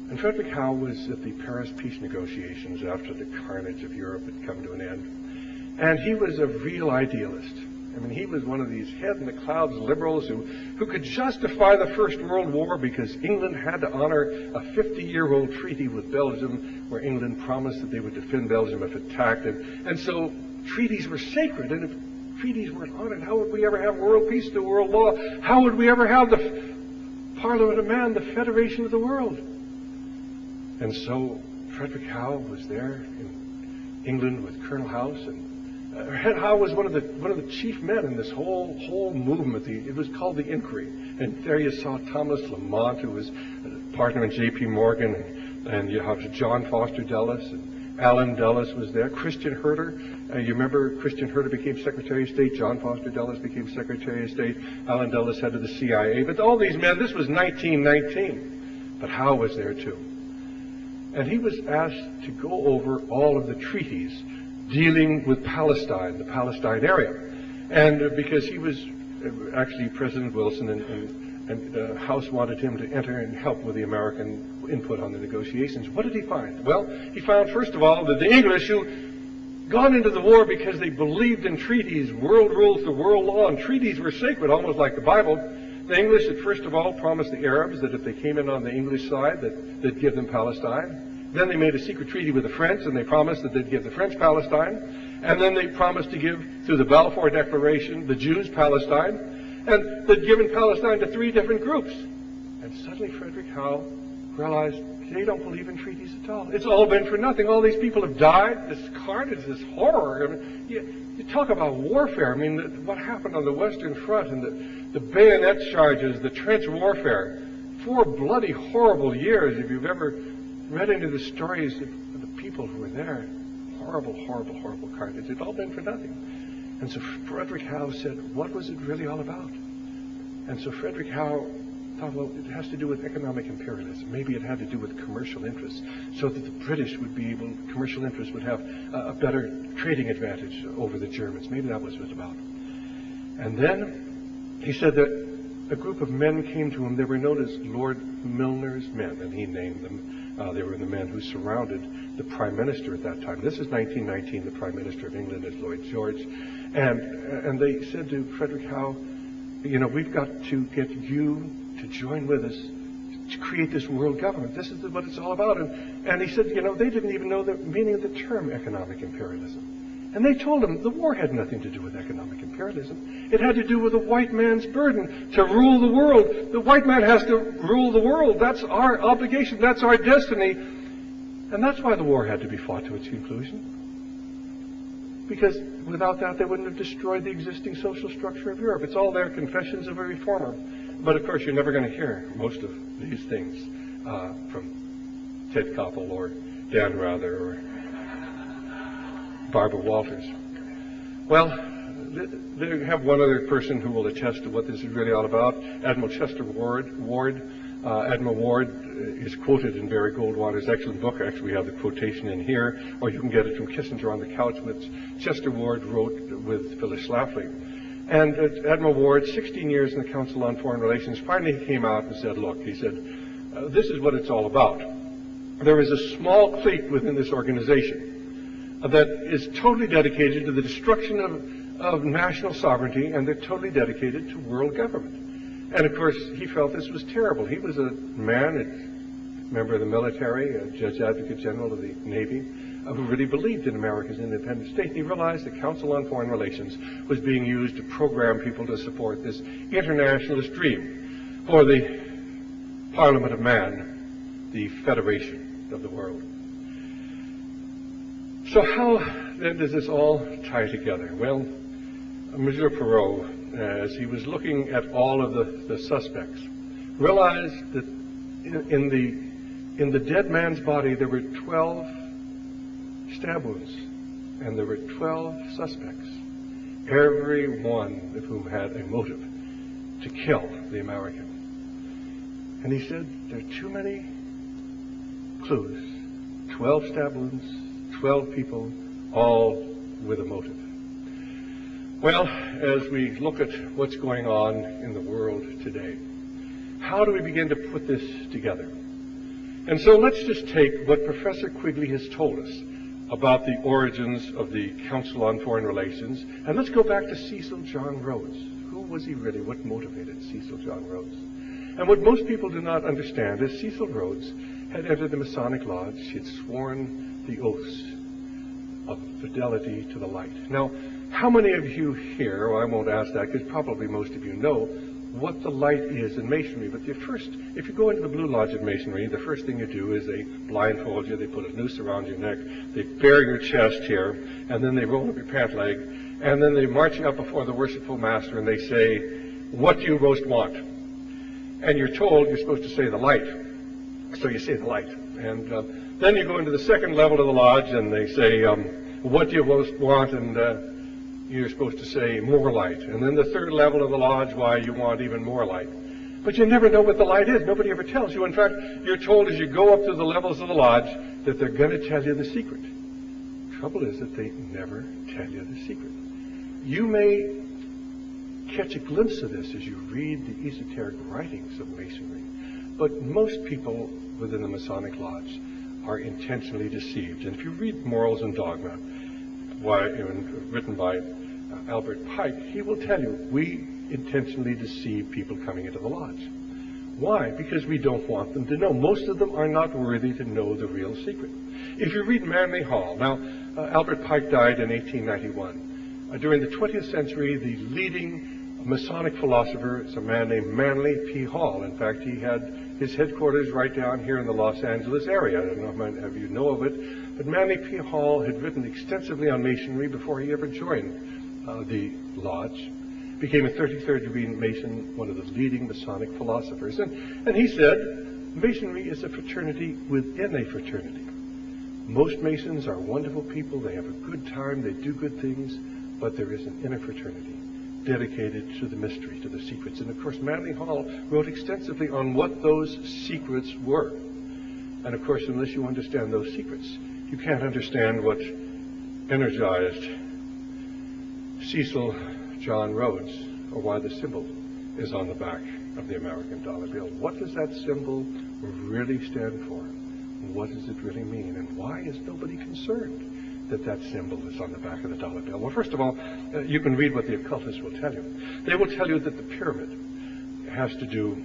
And Frederick Howe was at the Paris peace negotiations after the carnage of Europe had come to an end. And he was a real idealist. I mean, he was one of these head-in-the-clouds liberals who could justify the First World War because England had to honor a 50-year-old treaty with Belgium where England promised that they would defend Belgium if attacked. And so treaties were sacred, and if treaties weren't honored, how would we ever have world peace, the world law? How would we ever have the Parliament of Man, the federation of the world? And so Frederick Howe was there in England with Colonel House, and Howe was one of the chief men in this whole movement. It was called the Inquiry. And there you saw Thomas Lamont, who was a partner in J.P. Morgan, and you have John Foster Dulles, and Allen Dulles was there. Christian Herter, you remember Christian Herter became Secretary of State. John Foster Dulles became Secretary of State. Allen Dulles head of the CIA. But all these men, this was 1919. But Howe was there too. And he was asked to go over all of the treaties dealing with Palestine, the Palestine area. And because he was actually President Wilson, and the House wanted him to enter and help with the American input on the negotiations. What did he find? Well, he found, first of all, that the English, who gone into the war because they believed in treaties, world rules, the world law, and treaties were sacred, almost like the Bible. The English had first of all promised the Arabs that if they came in on the English side, that they'd give them Palestine. Then they made a secret treaty with the French, and they promised that they'd give the French Palestine. And then they promised to give, through the Balfour Declaration, the Jews Palestine. And they'd given Palestine to 3 different groups. And suddenly Frederick Howe realized they don't believe in treaties at all. It's all been for nothing. All these people have died. This carnage, this horror. I mean, you talk about warfare. I mean, what happened on the Western Front and the bayonet charges, the trench warfare. 4 bloody, horrible years. If you've ever read into the stories of the people who were there, horrible, horrible, horrible carnage. It's all been for nothing. And so Frederick Howe said, what was it really all about? And so Frederick Howe thought, well, it has to do with economic imperialism. Maybe it had to do with commercial interests, so that the British would be able, commercial interests would have a better trading advantage over the Germans. Maybe that was what it was about. And then he said that a group of men came to him. They were known as Lord Milner's men, and he named them. They were the men who surrounded the Prime Minister at that time. This is 1919. The Prime Minister of England is Lloyd George. And they said to Frederick Howe, you know, we've got to get you to join with us to create this world government. This is what it's all about. And he said, you know, they didn't even know the meaning of the term economic imperialism. And they told him the war had nothing to do with economic imperialism. It had to do with the white man's burden to rule the world. The white man has to rule the world. That's our obligation. That's our destiny. And that's why the war had to be fought to its conclusion. Because without that, they wouldn't have destroyed the existing social structure of Europe. It's all there, Confessions of a Reformer. But of course, you're never going to hear most of these things from Ted Koppel or Dan Rather or Barbara Walters. Well, they have one other person who will attest to what this is really all about, Admiral Chester Ward. Admiral Ward is quoted in Barry Goldwater's excellent book. Actually, we have the quotation in here, or you can get it from Kissinger on the couch, which Chester Ward wrote with Phyllis Schlafly. And Admiral Ward, 16 years in the Council on Foreign Relations, finally came out and said, look, he said, this is what it's all about. There is a small clique within this organization that is totally dedicated to the destruction of national sovereignty, and they're totally dedicated to world government. And of course, he felt this was terrible. He was a man, a member of the military, a Judge Advocate General of the Navy, who really believed in America's independent state. And he realized the Council on Foreign Relations was being used to program people to support this internationalist dream for the Parliament of Man, the Federation of the world. So how then does this all tie together? Well, Monsieur Perot, as he was looking at all of the suspects, realized that in the dead man's body there were 12 stab wounds, and there were 12 suspects, every one of whom had a motive to kill the American. And he said, there are too many clues. 12 stab wounds, 12 people, all with a motive. Well, as we look at what's going on in the world today, how do we begin to put this together? And so let's just take what Professor Quigley has told us about the origins of the Council on Foreign Relations, and let's go back to Cecil John Rhodes. Who was he really? What motivated Cecil John Rhodes? And what most people do not understand is Cecil Rhodes had entered the Masonic Lodge. She had sworn the oaths of fidelity to the light. Now, how many of you here, well, I won't ask that because probably most of you know what the light is in Masonry, but if you go into the Blue Lodge of Masonry, the first thing you do is they blindfold you, they put a noose around your neck, they bare your chest here, and then they roll up your pant leg, and then they march you up before the worshipful master and they say, what do you most want? And you're told you're supposed to say the light. So you say the light. And then you go into the second level of the lodge and they say, what do you most want? And you're supposed to say more light. And then the third level of the lodge, why you want even more light. But you never know what the light is. Nobody ever tells you. In fact, you're told as you go up to the levels of the lodge that they're going to tell you the secret. Trouble is that they never tell you the secret. You may catch a glimpse of this as you read the esoteric writings of Masonry, but most people within the Masonic Lodge are intentionally deceived. And if you read Morals and Dogma, written by Albert Pike, he will tell you, we intentionally deceive people coming into the lodge. Why? Because we don't want them to know. Most of them are not worthy to know the real secret. If you read Manly Hall, now Albert Pike died in 1891. During the 20th century, the leading Masonic philosopher is a man named Manly P. Hall. In fact, he had his headquarters right down here in the Los Angeles area. I don't know how many of you know of it, but Manly P. Hall had written extensively on Masonry before he ever joined the lodge. Became a 33rd degree Mason, one of the leading Masonic philosophers. And he said, Masonry is a fraternity within a fraternity. Most Masons are wonderful people. They have a good time. They do good things. But there is an inner fraternity dedicated to the mystery, to the secrets. And of course, Manly Hall wrote extensively on what those secrets were. And of course, unless you understand those secrets, you can't understand what energized Cecil John Rhodes, or why the symbol is on the back of the American dollar bill. What does that symbol really stand for? What does it really mean? And why is nobody concerned that that symbol is on the back of the dollar bill? Well, first of all, you can read what the occultists will tell you. They will tell you that the pyramid has to do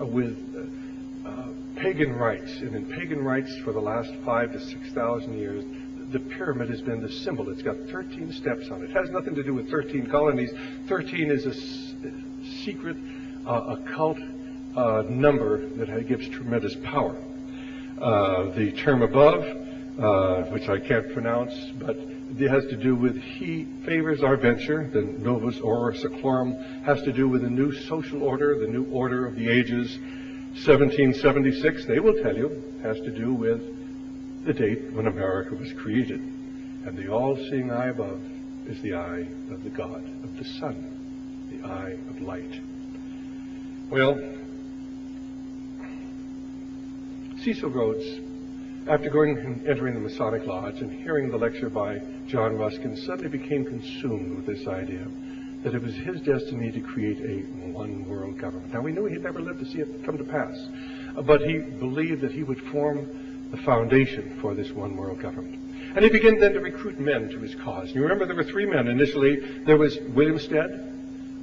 with pagan rites. And in pagan rites for the last 5,000 to 6,000 years, the pyramid has been the symbol. It's got 13 steps on it. It has nothing to do with 13 colonies. 13 is a secret occult number that gives tremendous power. The term above, which I can't pronounce, but it has to do with he favors our venture. The Novus Ordo Seclorum has to do with a new social order, the new order of the ages. 1776, they will tell you, has to do with the date when America was created. And the all-seeing eye above is the eye of the God of the sun, the eye of light. Well, Cecil Rhodes, after going and entering the Masonic Lodge and hearing the lecture by John Ruskin, suddenly became consumed with this idea that it was his destiny to create a one-world government. Now, we knew he'd never live to see it come to pass, but he believed that he would form the foundation for this one-world government. And he began then to recruit men to his cause. And you remember there were three men initially. There was William Stead,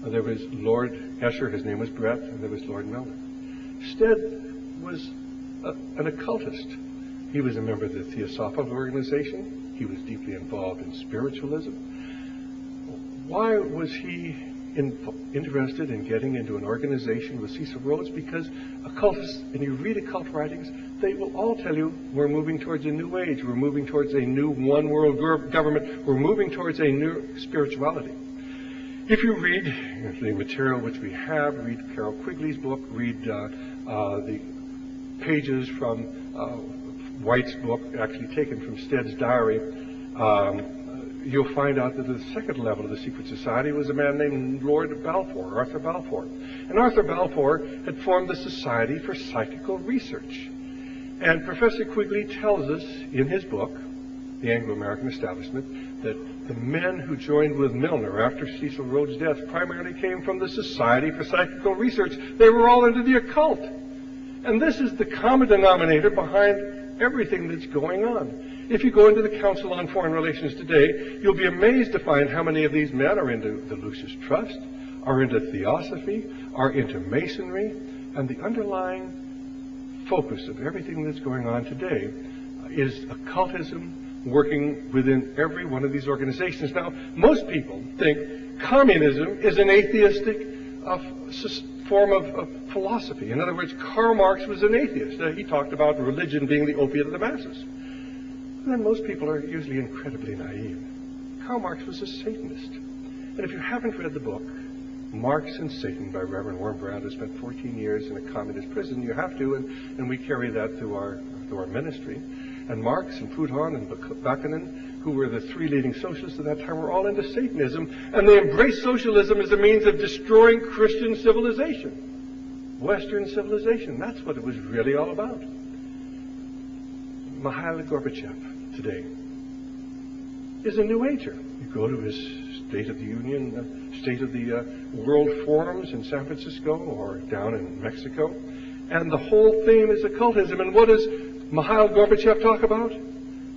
there was Lord Esher, his name was Brett, and there was Lord Milner. Stead was an occultist. He was a member of the Theosophical Organization. He was deeply involved in spiritualism. Why was he interested in getting into an organization with Cecil Rhodes? Because occultists, and you read occult writings, they will all tell you we're moving towards a new age. We're moving towards a new one-world government. We're moving towards a new spirituality. If you read the material which we have, read Carol Quigley's book, read the pages from White's book, actually taken from Stead's diary, you'll find out that the second level of the secret society was a man named Lord Balfour, Arthur Balfour. And Arthur Balfour had formed the Society for Psychical Research. And Professor Quigley tells us in his book, The Anglo-American Establishment, that the men who joined with Milner after Cecil Rhodes' death primarily came from the Society for Psychical Research. They were all into the occult. And this is the common denominator behind everything that's going on. If you go into the Council on Foreign Relations today, you'll be amazed to find how many of these men are into the Lucis Trust, are into Theosophy, are into Masonry, and the underlying focus of everything that's going on today is occultism working within every one of these organizations. Now, most people think communism is an atheistic form of philosophy. In other words, Karl Marx was an atheist. He talked about religion being the opiate of the masses. And then most people are usually incredibly naive. Karl Marx was a Satanist. And if you haven't read the book, Marx and Satan by Reverend Wurmbrand, who spent 14 years in a communist prison, you have to, and we carry that through our ministry. And Marx and Proudhon and Bakunin, who were the three leading socialists at that time, were all into Satanism, and they embraced socialism as a means of destroying Christian civilization, Western civilization. That's what it was really all about. Mikhail Gorbachev today is a New Ager. You go to his State of the Union, State of the World forums in San Francisco or down in Mexico, and the whole theme is occultism. And what does Mikhail Gorbachev talk about?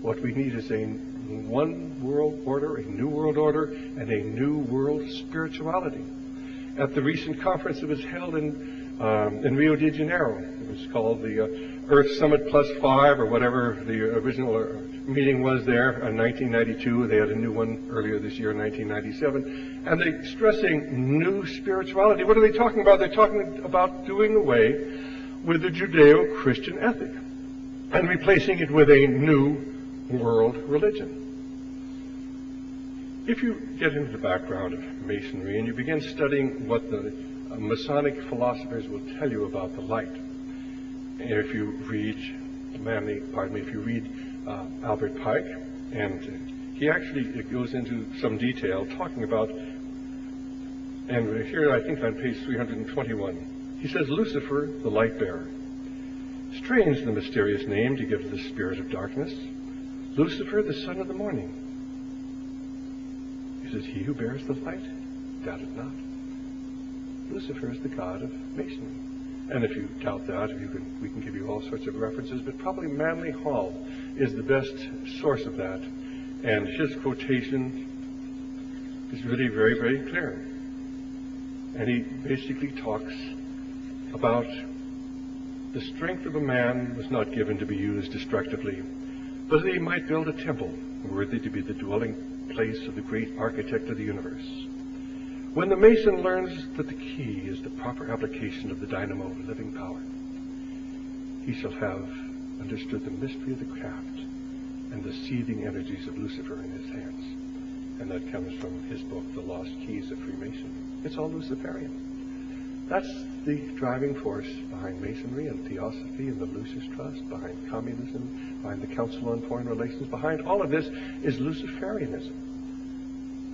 What we need is a one world order, a new world order, and a new world spirituality. At the recent conference that was held in in Rio de Janeiro. It was called the Earth Summit Plus 5, or whatever the original meeting was there in 1992. They had a new one earlier this year in 1997. And they're stressing new spirituality. What are they talking about? They're talking about doing away with the Judeo-Christian ethic and replacing it with a new world religion. If you get into the background of Masonry and you begin studying what the Masonic philosophers will tell you about the light, if you read Albert Pike, and he actually goes into some detail talking about, and here I think on page 321, he says, Lucifer, the light bearer. Strange the mysterious name to give to the spirit of darkness. Lucifer, the son of the morning. Is it he who bears the light? Doubt it not. Lucifer is the god of Masonry. And if you doubt that, we can give you all sorts of references, but probably Manly Hall is the best source of that. And his quotation is really very, very clear. And he basically talks about the strength of a man was not given to be used destructively, but that he might build a temple worthy to be the dwelling place of the great architect of the universe. When the Mason learns that the key is the proper application of the dynamo of living power, he shall have understood the mystery of the craft and the seething energies of Lucifer in his hands. And that comes from his book, The Lost Keys of Freemasonry. It's all Luciferian. That's the driving force behind Masonry and Theosophy and the Lucis Trust, behind communism, behind the Council on Foreign Relations. Behind all of this is Luciferianism.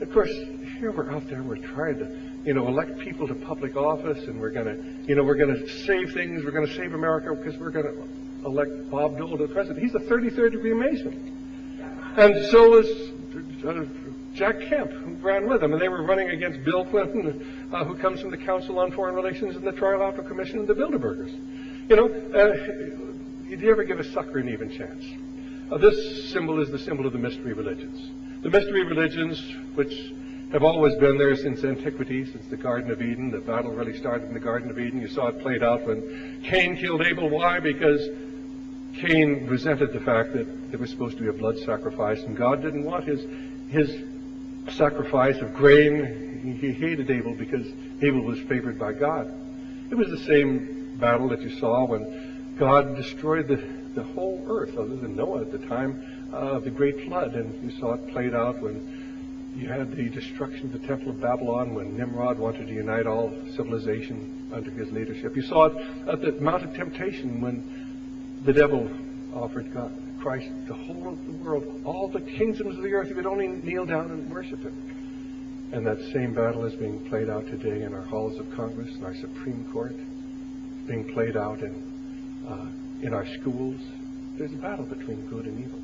Of course, here we're out there, we're trying to, elect people to public office, and we're going to save things, we're going to save America because we're going to elect Bob Dole to president. He's a 33rd degree Mason. And so is Jack Kemp, who ran with him, and they were running against Bill Clinton, who comes from the Council on Foreign Relations and the Trilateral Commission and the Bilderbergers. Did you ever give a sucker an even chance? This symbol is the symbol of the mystery religions. The mystery religions, which have always been there since antiquity, since the Garden of Eden. The battle really started in the Garden of Eden. You saw it played out when Cain killed Abel. Why? Because Cain resented the fact that there was supposed to be a blood sacrifice, and God didn't want his sacrifice of grain. He hated Abel because Abel was favored by God. It was the same battle that you saw when God destroyed the whole earth, other than Noah at the time of the Great Flood. And you saw it played out when you had the destruction of the Temple of Babylon, when Nimrod wanted to unite all civilization under his leadership. You saw it at the Mount of Temptation when the devil offered Christ the whole of the world, all the kingdoms of the earth. He would only kneel down and worship him. And that same battle is being played out today in our halls of Congress, in our Supreme Court, being played out in our schools. There's a battle between good and evil.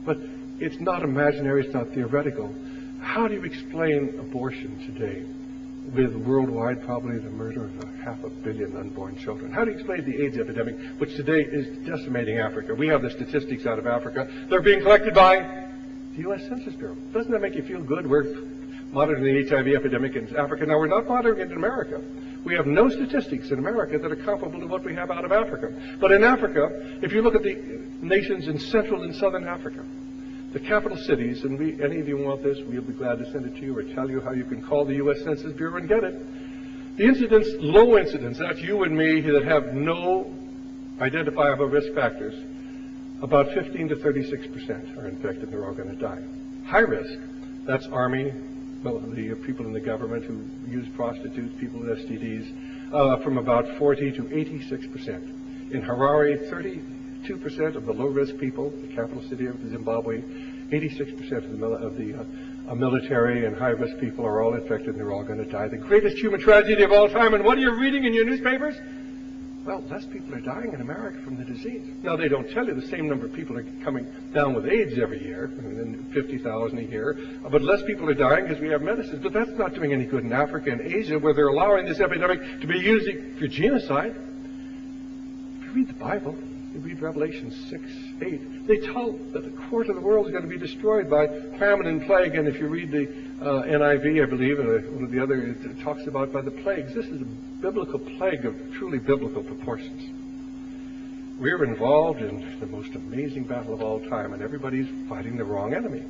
But it's not imaginary, it's not theoretical. How do you explain abortion today with worldwide probably the murder of 500 million unborn children? How do you explain the AIDS epidemic, which today is decimating Africa? We have the statistics out of Africa. They're being collected by the U.S. Census Bureau. Doesn't that make you feel good? We're monitoring the HIV epidemic in Africa. Now, we're not monitoring it in America. We have no statistics in America that are comparable to what we have out of Africa. But in Africa, if you look at the nations in Central and Southern Africa, the capital cities, and any of you want this, we'll be glad to send it to you or tell you how you can call the U.S. Census Bureau and get it. The incidence, low incidence, that's you and me that have no identifiable risk factors, about 15 to 36% are infected and they're all going to die. High risk, that's Army, the people in the government who use prostitutes, people with STDs, from about 40 to 86%. In Harare, 32% of the low-risk people, the capital city of Zimbabwe, 86% of the military and high-risk people are all infected and they're all going to die. The greatest human tragedy of all time. And what are you reading in your newspapers? Well, less people are dying in America from the disease. Now, they don't tell you the same number of people are coming down with AIDS every year, and 50,000 a year, but less people are dying because we have medicines. But that's not doing any good in Africa and Asia, where they're allowing this epidemic to be used for genocide. If you read the Bible, You read Revelation 6, 8. They tell that a quarter of the world is going to be destroyed by famine and plague. And if you read the NIV, I believe, or one of the other, it talks about by the plagues. This is a biblical plague of truly biblical proportions. We're involved in the most amazing battle of all time, and everybody's fighting the wrong enemy.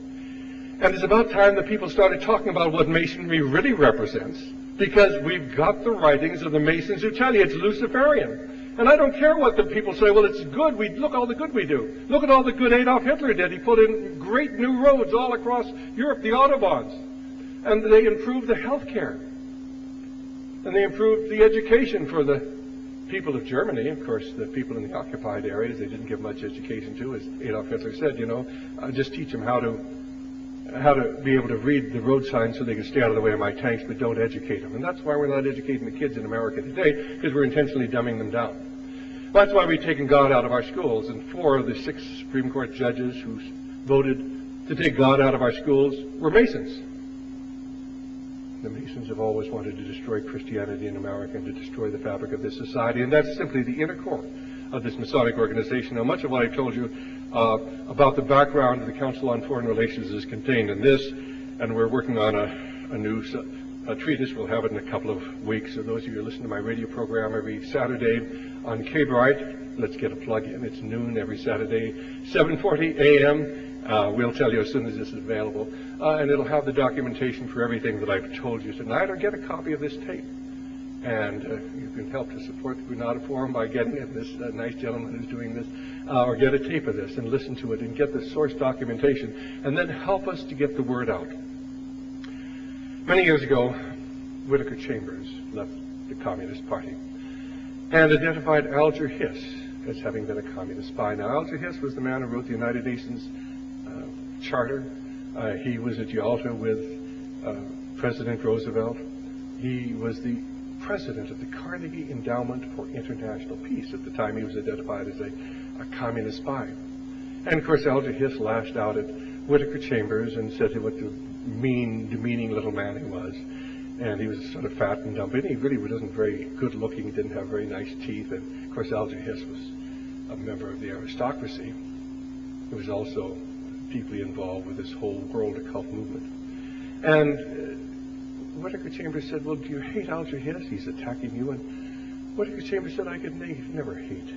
And it's about time that people started talking about what Masonry really represents, because we've got the writings of the Masons who tell you it's Luciferian. And I don't care what the people say, well, it's good. Look all the good we do. Look at all the good Adolf Hitler did. He put in great new roads all across Europe, the Autobahns. And they improved the health care. And they improved the education for the people of Germany. Of course, the people in the occupied areas, they didn't give much education to, as Adolf Hitler said, just teach them how to be able to read the road signs so they can stay out of the way of my tanks, but don't educate them. And that's why we're not educating the kids in America today, because we're intentionally dumbing them down. That's why we've taken God out of our schools, and 4 of the 6 Supreme Court judges who voted to take God out of our schools were Masons. The Masons have always wanted to destroy Christianity in America and to destroy the fabric of this society, and that's simply the inner core of this Masonic organization. Now, much of what I told you about the background of the Council on Foreign Relations is contained in this, and we're working on a new treatise. We'll have it in a couple of weeks. So those of you who listen to my radio program every Saturday on K-Bright, let's get a plug in. It's noon every Saturday, 7:40 a.m. We'll tell you as soon as this is available. And it'll have the documentation for everything that I've told you tonight, or get a copy of this tape. And you can help to support the Granada Forum by getting it, this nice gentleman who's doing this, or get a tape of this and listen to it and get the source documentation, and then help us to get the word out. Many years ago, Whittaker Chambers left the Communist Party and identified Alger Hiss as having been a communist spy. Now, Alger Hiss was the man who wrote the United Nations Charter. He was at Yalta with President Roosevelt. He was the president of the Carnegie Endowment for International Peace. At the time, he was identified as a communist spy. And, of course, Alger Hiss lashed out at Whittaker Chambers and said what the mean, demeaning little man he was. And he was sort of fat and dumpy. And he really wasn't very good looking. He didn't have very nice teeth. And, of course, Alger Hiss was a member of the aristocracy. He was also deeply involved with this whole world occult movement. And Whittaker Chambers said, well, do you hate Alger Hiss? He's attacking you. And Whittaker Chambers said, I could never hate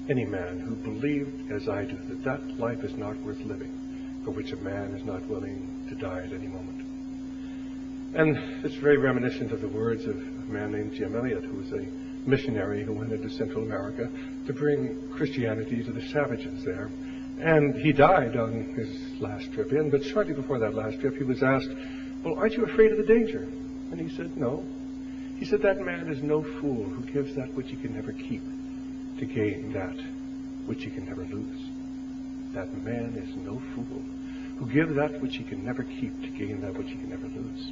any man who believed, as I do, that life is not worth living, for which a man is not willing to die at any moment. And it's very reminiscent of the words of a man named Jim Elliot, who was a missionary who went into Central America to bring Christianity to the savages there. And he died on his last trip in, but shortly before that last trip, he was asked, well, aren't you afraid of the danger? And he said, no. He said, that man is no fool who gives that which he can never keep to gain that which he can never lose. That man is no fool who gives that which he can never keep to gain that which he can never lose.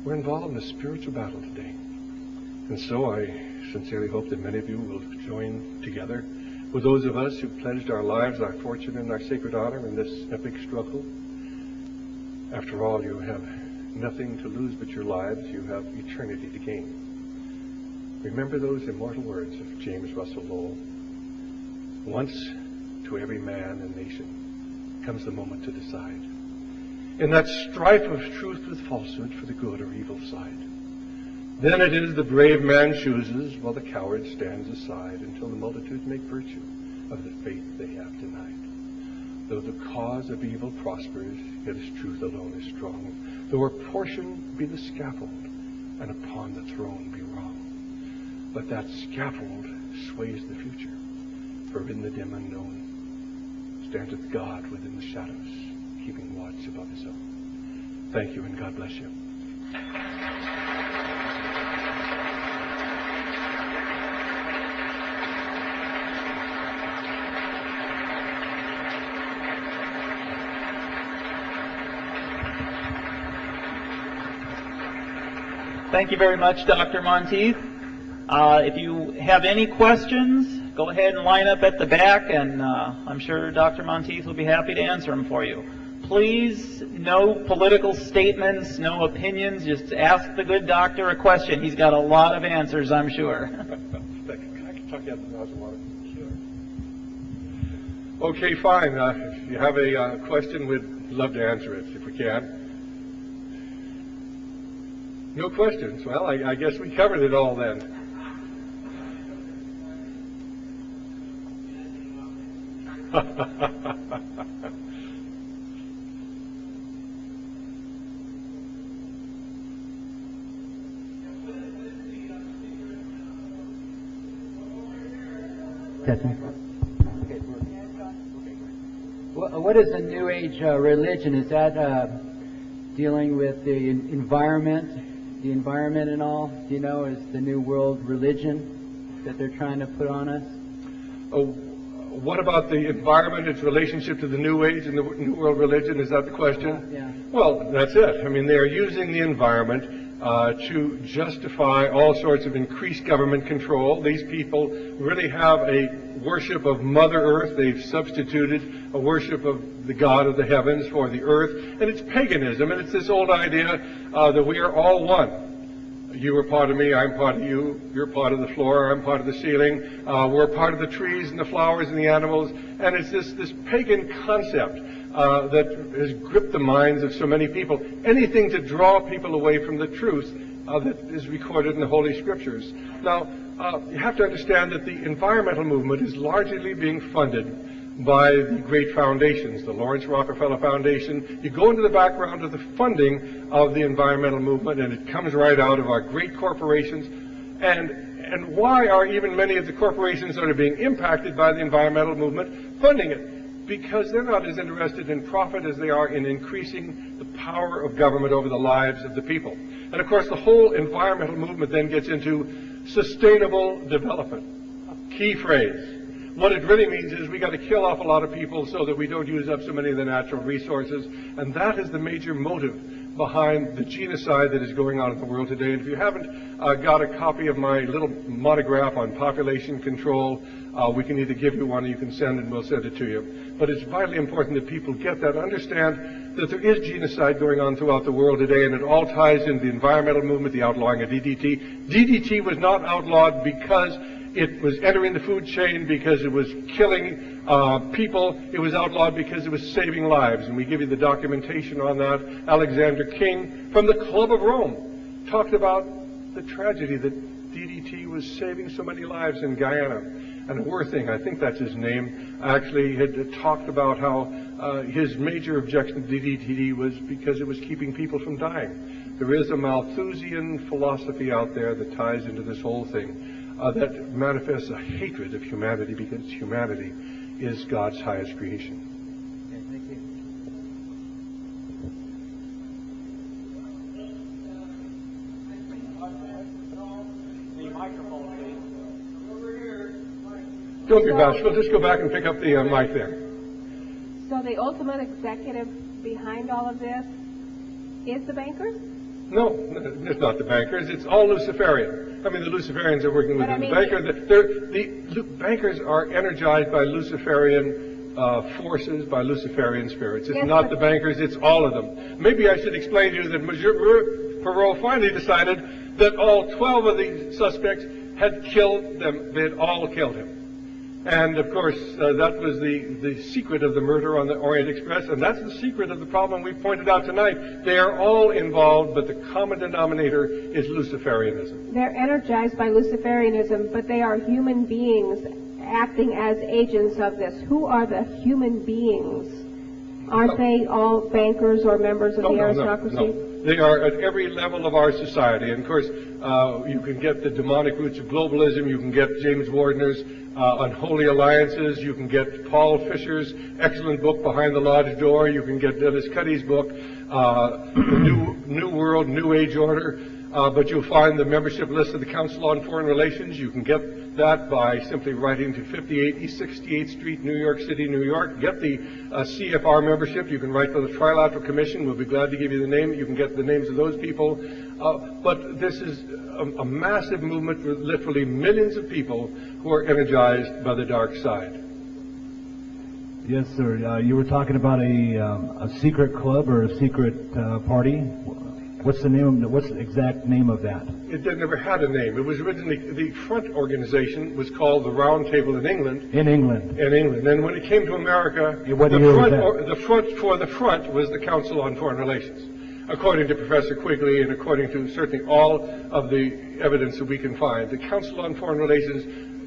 We're involved in a spiritual battle today. And so I sincerely hope that many of you will join together with those of us who pledged our lives, our fortune, and our sacred honor in this epic struggle. After all, you have nothing to lose but your lives. You have eternity to gain. Remember those immortal words of James Russell Lowell. Once to every man and nation comes the moment to decide. In that strife of truth with falsehood for the good or evil side. Then it is the brave man chooses, while the coward stands aside, until the multitudes make virtue of the faith they have denied. Though the cause of evil prospers, yet his truth alone is strong. Though her portion be the scaffold, and upon the throne be wrong. But that scaffold sways the future, for in the dim unknown standeth God within the shadows, keeping watch above his own. Thank you, and God bless you. Thank you very much, Dr. Monteith. If you have any questions, go ahead and line up at the back, and I'm sure Dr. Monteith will be happy to answer them for you. Please, no political statements, no opinions. Just ask the good doctor a question. He's got a lot of answers, I'm sure. Can I talk you out the glass of water? Sure. Okay, fine. If you have a question, we'd love to answer it if we can. No questions. Well, I guess we covered it all then. What is the New Age religion? Is that dealing with the environment and all? Do you know, is the New World religion that they're trying to put on us? Oh, what about the environment, its relationship to the New Age and the New World religion? Is that the question? Yeah. Well, that's it. I mean, they're using the environment to justify all sorts of increased government control. These people really have a worship of Mother Earth. They've substituted a worship of the God of the heavens for the earth. And it's paganism, and it's this old idea that we are all one. You are part of me, I'm part of you, you're part of the floor, I'm part of the ceiling, we're part of the trees and the flowers and the animals, and it's this pagan concept that has gripped the minds of so many people. Anything to draw people away from the truth that is recorded in the Holy Scriptures. Now, you have to understand that the environmental movement is largely being funded by the great foundations, the Lawrence Rockefeller Foundation. You go into the background of the funding of the environmental movement, and it comes right out of our great corporations. And why are even many of the corporations that are being impacted by the environmental movement funding it? Because they're not as interested in profit as they are in increasing the power of government over the lives of the people. And of course, the whole environmental movement then gets into sustainable development. Key phrase. What it really means is we got to kill off a lot of people so that we don't use up so many of the natural resources. And that is the major motive behind the genocide that is going on in the world today. And if you haven't got a copy of my little monograph on population control, we can either give you one or you can send, and we'll send it to you. But it's vitally important that people get that, understand that there is genocide going on throughout the world today, and it all ties into the environmental movement, the outlawing of DDT. DDT was not outlawed because it was entering the food chain, because it was killing people. It was outlawed because it was saving lives. And we give you the documentation on that. Alexander King from the Club of Rome talked about the tragedy that DDT was saving so many lives in Guyana. And Worthing, I think that's his name, actually had talked about how his major objection to DDT was because it was keeping people from dying. There is a Malthusian philosophy out there that ties into this whole thing. That manifests a hatred of humanity because humanity is God's highest creation. Okay, thank you. Don't be bashful. Just go back and pick up the mic there. So the ultimate executive behind all of this is the bankers? No, it's not the bankers. It's all Luciferian. I mean, the Luciferians are working with the bankers. The bankers are energized by Luciferian forces, by Luciferian spirits. It's not the bankers, it's all of them. Maybe I should explain to you that Monsieur Perot finally decided that all 12 of the suspects had killed them. They had all killed him. And, of course, that was the secret of the murder on the Orient Express, and that's the secret of the problem we've pointed out tonight. They are all involved, but the common denominator is Luciferianism. They're energized by Luciferianism, but they are human beings acting as agents of this. Who are the human beings? Aren't they all bankers or members of the aristocracy? No. They are at every level of our society. And, of course, you can get the demonic roots of globalism. You can get James Wardner's Unholy Alliances. You can get Paul Fisher's excellent book, Behind the Lodge Door. You can get Dennis Cuddy's book, The New World, New Age Order. But you'll find the membership list of the Council on Foreign Relations. You can get that by simply writing to 58 East 68th Street, New York City, New York. Get the CFR membership. You can write to the Trilateral Commission. We'll be glad to give you the name. You can get the names of those people. But this is a massive movement with literally millions of people who are energized by the dark side. Yes, sir. You were talking about a secret club or a secret party. What's the name? What's the exact name of that? It never had a name. It was originally, the front organization was called the Round Table in England. In England. In England. And when it came to America, What year was that? the front was the Council on Foreign Relations. According to Professor Quigley and according to certainly all of the evidence that we can find, the Council on Foreign Relations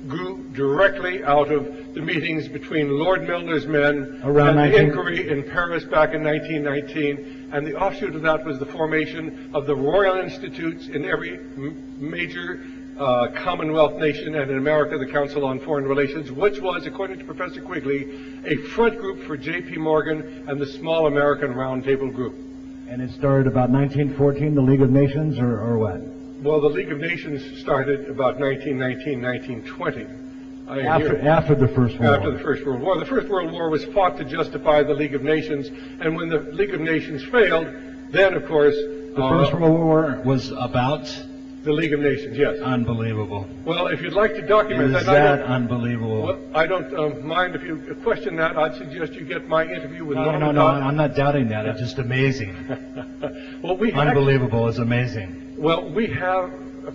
grew directly out of the meetings between Lord Milner's men and the inquiry in Paris back in 1919, and the offshoot of that was the formation of the Royal Institutes in every major Commonwealth nation, and in America the Council on Foreign Relations, which was, according to Professor Quigley, a front group for J.P. Morgan and the small American Round Table group. And it started about 1914, the League of Nations, or what? Well, the League of Nations started about 1919, 1920. After the First World War. After the First World War. The First World War was fought to justify the League of Nations, and when the League of Nations failed, then, of course... The First World War was about... The League of Nations, yes. Unbelievable. Well, if you'd like to document that... Is that unbelievable? Well, I don't mind if you question that. I'd suggest you get my interview with No, I'm not doubting that. It's just amazing. Well, unbelievable is amazing. Well, we have,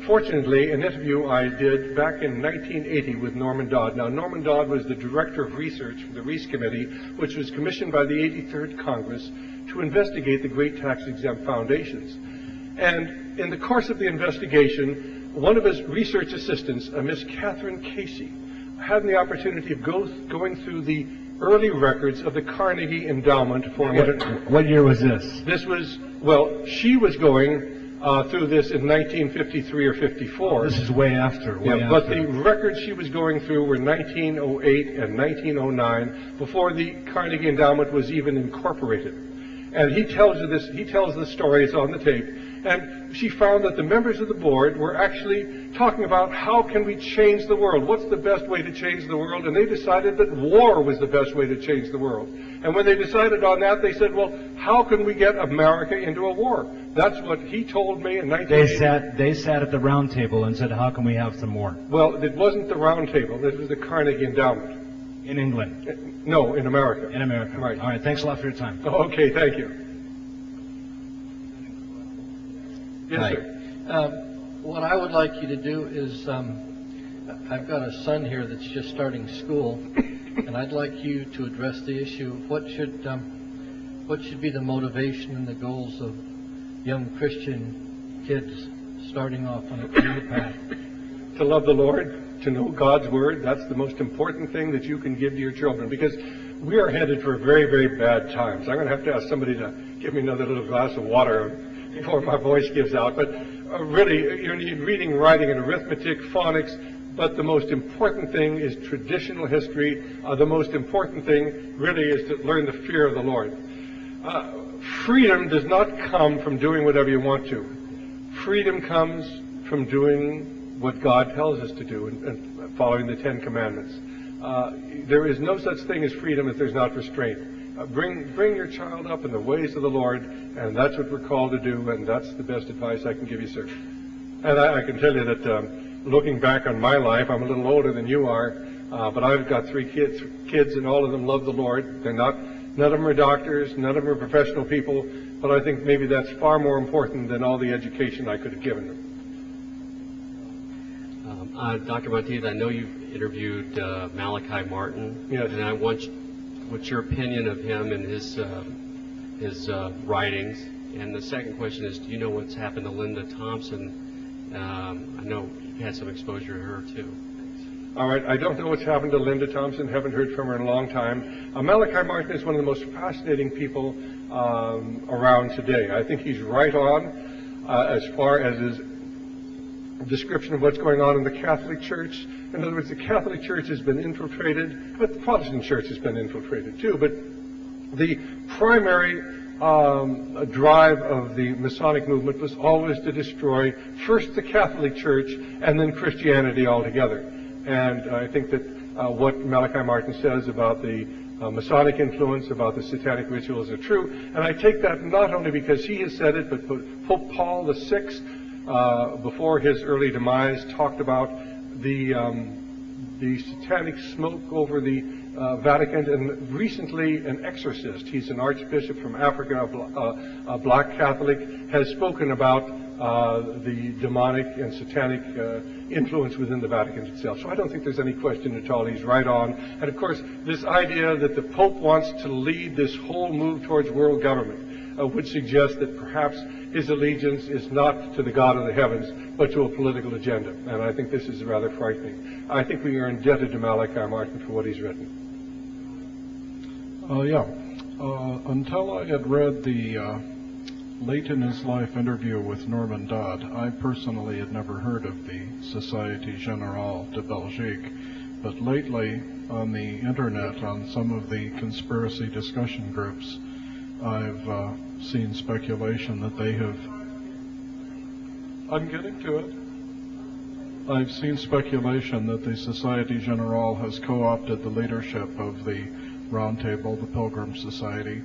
fortunately, an interview I did back in 1980 with Norman Dodd. Now, Norman Dodd was the Director of Research for the Reese Committee, which was commissioned by the 83rd Congress to investigate the great tax-exempt foundations. And in the course of the investigation, one of his research assistants, Miss Catherine Casey, had the opportunity of going through the early records of the Carnegie Endowment for... What year was this? This was, well, she was going through this in 1953 or 54. This is way after. But the records she was going through were 1908 and 1909, before the Carnegie Endowment was even incorporated. And he tells the story, it's on the tape, and she found that the members of the board were actually talking about how can we change the world, what's the best way to change the world, and they decided that war was the best way to change the world. And when they decided on that, they said, well, how can we get America into a war? That's what he told me in 1980. They sat at the round table and said, how can we have some more? Well, it wasn't the round table, it was the Carnegie Endowment. In England? No, in America. In America. Right. All right, thanks a lot for your time. Okay, thank you. Yes, Hi. sir. What I would like you to do is, I've got a son here that's just starting school, and I'd like you to address the issue of what should be the motivation and the goals of young Christian kids starting off on a career path. To love the Lord, to know God's Word, that's the most important thing that you can give to your children, because we are headed for very, very bad times. I'm going to have to ask somebody to give me another little glass of water before my voice gives out. But really, you need reading, writing, and arithmetic, phonics. But the most important thing is traditional history. The most important thing really is to learn the fear of the Lord. Freedom does not come from doing whatever you want to. Freedom comes from doing what God tells us to do and following the Ten Commandments. There is no such thing as freedom if there's not restraint. Bring your child up in the ways of the Lord, and that's what we're called to do, and that's the best advice I can give you, sir. And I can tell you that looking back on my life, I'm a little older than you are, but I've got 3 kids, and all of them love the Lord. None of them are doctors, none of them are professional people, but I think maybe that's far more important than all the education I could have given them. Dr. Monteith, I know you've interviewed Malachi Martin, yes. And what's your opinion of him and his writings? And the second question is, do you know what's happened to Linda Thompson? I know you had some exposure to her too. All right, I don't know what's happened to Linda Thompson. Haven't heard from her in a long time. Malachi Martin is one of the most fascinating people around today. I think he's right on as far as his description of what's going on in the Catholic Church. In other words, the Catholic Church has been infiltrated, but the Protestant Church has been infiltrated too. But the primary drive of the Masonic movement was always to destroy first the Catholic Church and then Christianity altogether. And I think that what Malachi Martin says about the Masonic influence, about the satanic rituals are true. And I take that not only because he has said it, but Pope Paul VI, before his early demise, talked about the satanic smoke over the Vatican, and recently an exorcist, he's an archbishop from Africa, a black Catholic, has spoken about the demonic and satanic influence within the Vatican itself. So I don't think there's any question at all. He's right on. And of course, this idea that the Pope wants to lead this whole move towards world government would suggest that perhaps his allegiance is not to the God of the heavens, but to a political agenda. And I think this is rather frightening. I think we are indebted to Malachi Martin for what he's written. Until I had read the late in his life interview with Norman Dodd, I personally had never heard of the Société Générale de Belgique, but lately on the internet, on some of the conspiracy discussion groups, I've seen speculation that they have... I'm getting to it. I've seen speculation that the Société Générale has co-opted the leadership of the Round Table, the Pilgrim Society,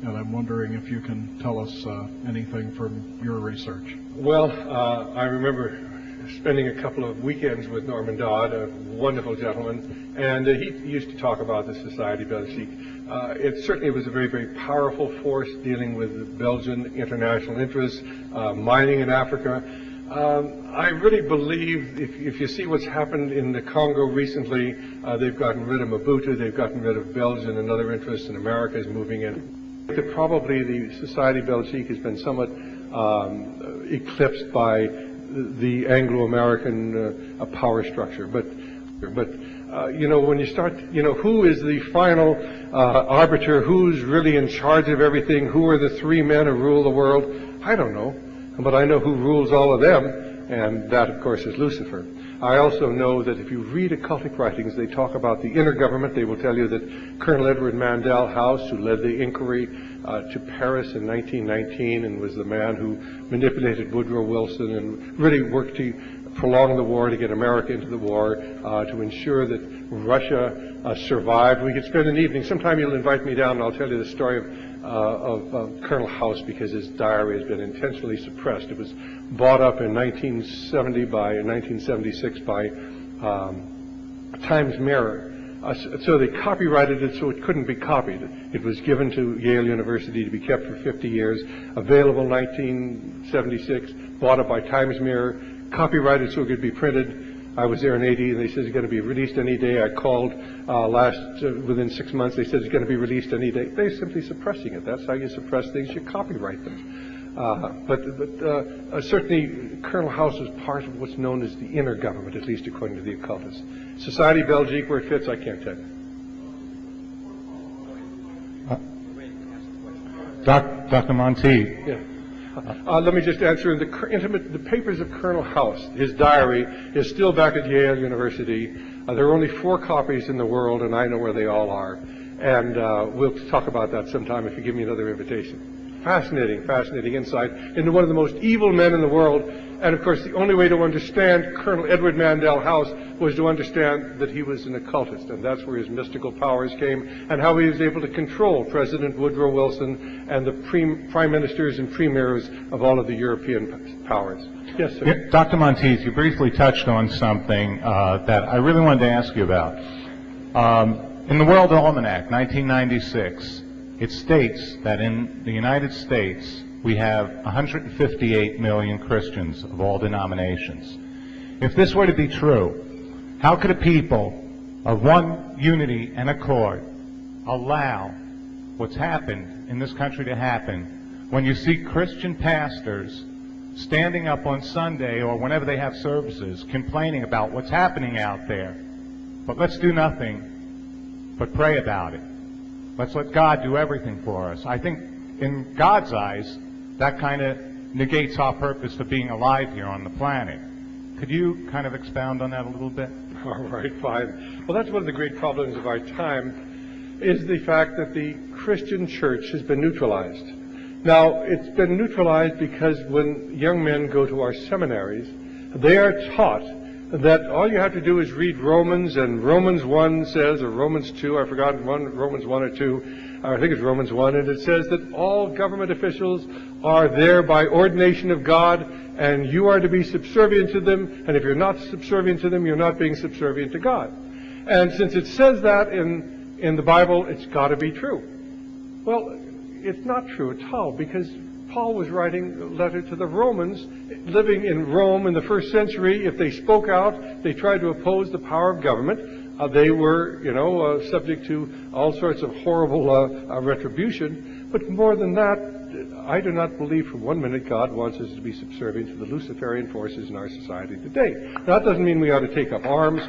and I'm wondering if you can tell us anything from your research. Well, I remember spending a couple of weekends with Norman Dodd, a wonderful gentleman, and he used to talk about the Société Belgique. It certainly was a very, very powerful force dealing with Belgian international interests, mining in Africa. I really believe if you see what's happened in the Congo recently, they've gotten rid of Mobutu, they've gotten rid of Belgian and other interests, and America is moving in. That probably the Société Belgique has been somewhat eclipsed by the Anglo-American power structure. But you know, when you start, you know, who is the final arbiter? Who's really in charge of everything? Who are the three men who rule the world? I don't know, but I know who rules all of them, and that, of course, is Lucifer. I also know that if you read occultic writings, they talk about the inner government. They will tell you that Colonel Edward Mandell House, who led the inquiry to Paris in 1919 and was the man who manipulated Woodrow Wilson and really worked to prolong the war, to get America into the war, to ensure that Russia survived. We could spend an evening. Sometime you'll invite me down and I'll tell you the story of Colonel House, because his diary has been intentionally suppressed. It was bought up in 1976 by Times Mirror. So they copyrighted it so it couldn't be copied. It was given to Yale University to be kept for 50 years, available 1976, bought up by Times Mirror, copyrighted so it could be printed. I was there in 80, and they said it's going to be released any day. I called within 6 months. They said it's going to be released any day. They're simply suppressing it. That's how you suppress things. You copyright them. But certainly Colonel House is part of what's known as the inner government, at least according to the occultists. Société Belgique, where it fits, I can't tell you. Dr. Monteith. Yeah. Let me just answer. The papers of Colonel House, his diary, is still back at Yale University. There are only 4 copies in the world, and I know where they all are. And we'll talk about that sometime if you give me another invitation. Fascinating, fascinating insight into one of the most evil men in the world. And of course, the only way to understand Colonel Edward Mandell House was to understand that he was an occultist, and that's where his mystical powers came, and how he was able to control President Woodrow Wilson and the prime ministers and premiers of all of the European powers. Yes, sir. Yeah, Dr. Monteith, you briefly touched on something that I really wanted to ask you about. In the World Almanac, 1996, it states that in the United States we have 158 million Christians of all denominations. If this were to be true, how could a people of one unity and accord allow what's happened in this country to happen when you see Christian pastors standing up on Sunday or whenever they have services complaining about what's happening out there? But let's do nothing but pray about it. Let's let God do everything for us. I think in God's eyes, that kind of negates our purpose for being alive here on the planet. Could you kind of expound on that a little bit? All right, fine. Well, that's one of the great problems of our time, is the fact that the Christian church has been neutralized. Now, it's been neutralized because when young men go to our seminaries, they are taught that all you have to do is read Romans, and Romans 1 says, or Romans 2, I've forgotten, Romans 1 or 2, I think it's Romans 1, and it says that all government officials are there by ordination of God, and you are to be subservient to them, and if you're not subservient to them, you're not being subservient to God. And since it says that in in the Bible, it's got to be true. Well, it's not true at all, because Paul was writing a letter to the Romans living in Rome in the first century. If they spoke out, they tried to oppose the power of government. They were, subject to all sorts of horrible retribution. But more than that, I do not believe for 1 minute God wants us to be subservient to the Luciferian forces in our society today. Now, that doesn't mean we ought to take up arms.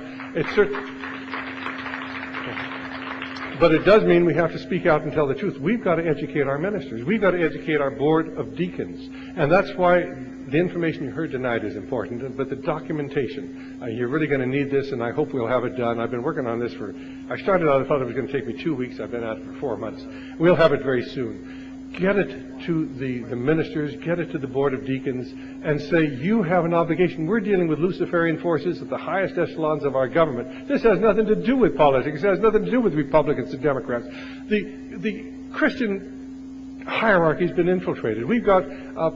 But it does mean we have to speak out and tell the truth. We've got to educate our ministers. We've got to educate our board of deacons. And that's why the information you heard tonight is important, but the documentation. You're really going to need this, and I hope we'll have it done. I've been working on this I started out, I thought it was going to take me 2 weeks. I've been at it for 4 months. We'll have it very soon. Get it to the ministers, get it to the board of deacons, and say, you have an obligation. We're dealing with Luciferian forces at the highest echelons of our government. This has nothing to do with politics. It has nothing to do with Republicans and Democrats. The Christian hierarchy has been infiltrated. We've got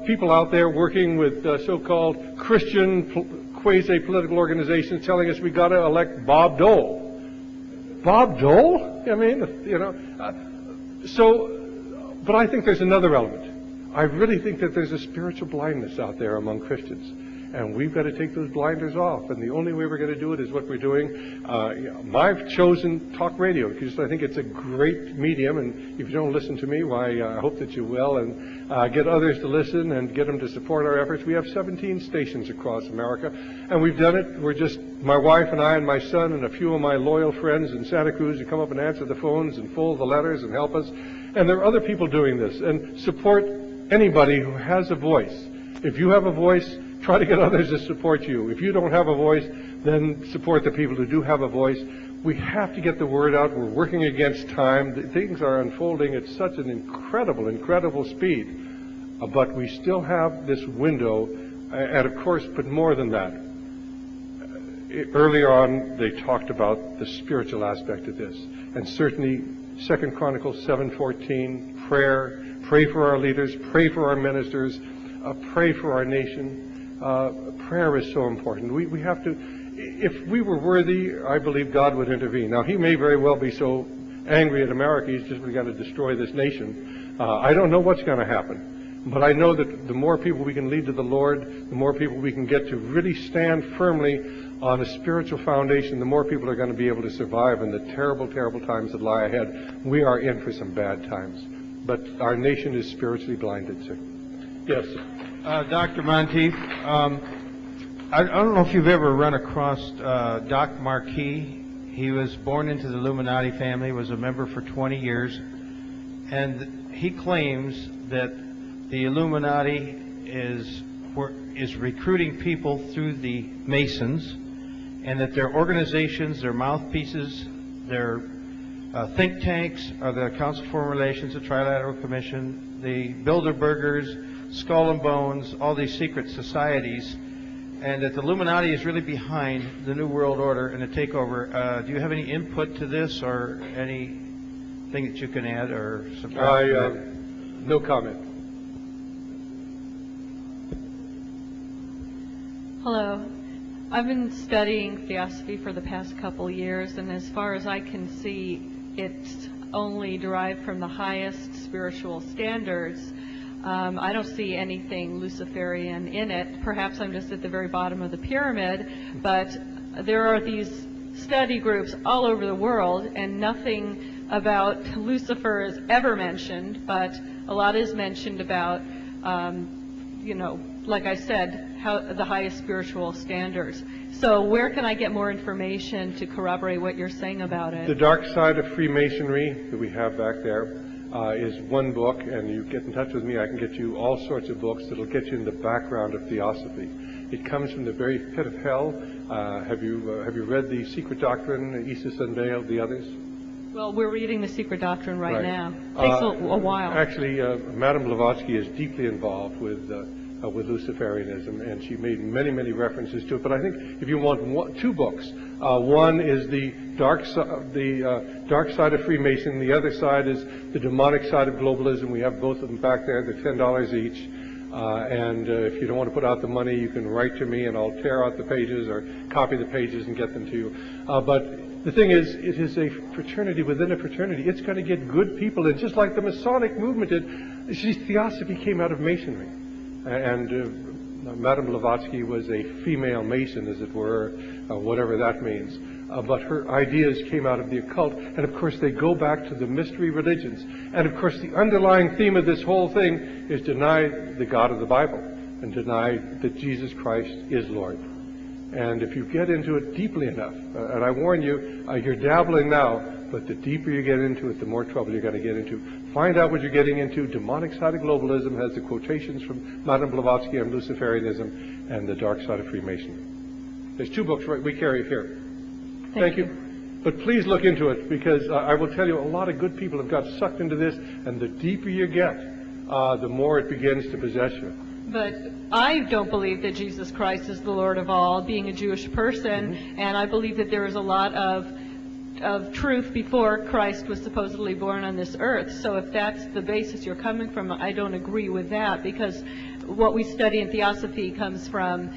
people out there working with so-called Christian quasi-political organizations telling us we got to elect Bob Dole. Bob Dole? I mean, But I think there's another element. I really think that there's a spiritual blindness out there among Christians. And we've got to take those blinders off. And the only way we're going to do it is what we're doing. I've chosen talk radio because I think it's a great medium. And if you don't listen to me, why, I hope that you will. And get others to listen and get them to support our efforts. We have 17 stations across America. And we've done it. We're just, my wife and I and my son and a few of my loyal friends in Santa Cruz who come up and answer the phones and fold the letters and help us. And there are other people doing this. And support anybody who has a voice. If you have a voice, try to get others to support you. If you don't have a voice, then support the people who do have a voice. We have to get the word out. We're working against time. Things are unfolding at such an incredible, incredible speed. But we still have this window. And of course, but more than that, earlier on they talked about the spiritual aspect of this. And certainly 2 Chronicles 7:14, prayer. Pray for our leaders. Pray for our ministers. Pray for our nation. Prayer is so important. We have to, if we were worthy, I believe God would intervene. Now, he may very well be so angry at America, he's just going to destroy this nation. I don't know what's going to happen. But I know that the more people we can lead to the Lord, the more people we can get to really stand firmly on a spiritual foundation, the more people are going to be able to survive in the terrible, terrible times that lie ahead. We are in for some bad times. But our nation is spiritually blinded, sir. Yes. Dr. Monteith, I don't know if you've ever run across Doc Marquis. He was born into the Illuminati family, was a member for 20 years, and he claims that the Illuminati is recruiting people through the Masons, and that their organizations, their mouthpieces, their think tanks are the Council of Foreign Relations, the Trilateral Commission, the Bilderbergers, Skull and Bones, all these secret societies, and that the Illuminati is really behind the New World Order and the takeover. Do you have any input to this or anything that you can add or subtract? No comment. Hello. I've been studying theosophy for the past couple years, and as far as I can see, it's only derived from the highest spiritual standards. I don't see anything Luciferian in it. Perhaps I'm just at the very bottom of the pyramid, but there are these study groups all over the world, and nothing about Lucifer is ever mentioned, but a lot is mentioned about, like I said, how the highest spiritual standards. So where can I get more information to corroborate what you're saying about it? The Dark Side of Freemasonry that we have back there is one book, and you get in touch with me, I can get you all sorts of books that will get you in the background of theosophy. It comes from the very pit of hell. Have you read The Secret Doctrine, Isis Unveiled, the others? Well, we're reading The Secret Doctrine right now. It takes a while. Actually, Madame Blavatsky is deeply involved with Luciferianism, and she made many, many references to it. But I think if you want two books, one is the dark side of Freemason. The other side is the demonic side of globalism. We have both of them back there. They're $10 each. And if you don't want to put out the money, you can write to me, and I'll tear out the pages or copy the pages and get them to you. But The thing is, it is a fraternity within a fraternity. It's going to get good people in, just like the Masonic movement did. You see, Theosophy came out of Masonry. And Madame Blavatsky was a female Mason, as it were, whatever that means. But her ideas came out of the occult. And, of course, they go back to the mystery religions. And, of course, the underlying theme of this whole thing is deny the God of the Bible and deny that Jesus Christ is Lord. And if you get into it deeply enough, and I warn you, you're dabbling now, but the deeper you get into it, the more trouble you're going to get into. Find out what you're getting into. Demonic Side of Globalism has the quotations from Madame Blavatsky on Luciferianism and The Dark Side of Freemasonry. There's 2 books we carry here. Thank you. But please look into it, because I will tell you, a lot of good people have got sucked into this, and the deeper you get, the more it begins to possess you. But I don't believe that Jesus Christ is the Lord of all, being a Jewish person, and I believe that there is a lot of truth before Christ was supposedly born on this earth. So if that's the basis you're coming from, I don't agree with that, because what we study in Theosophy comes from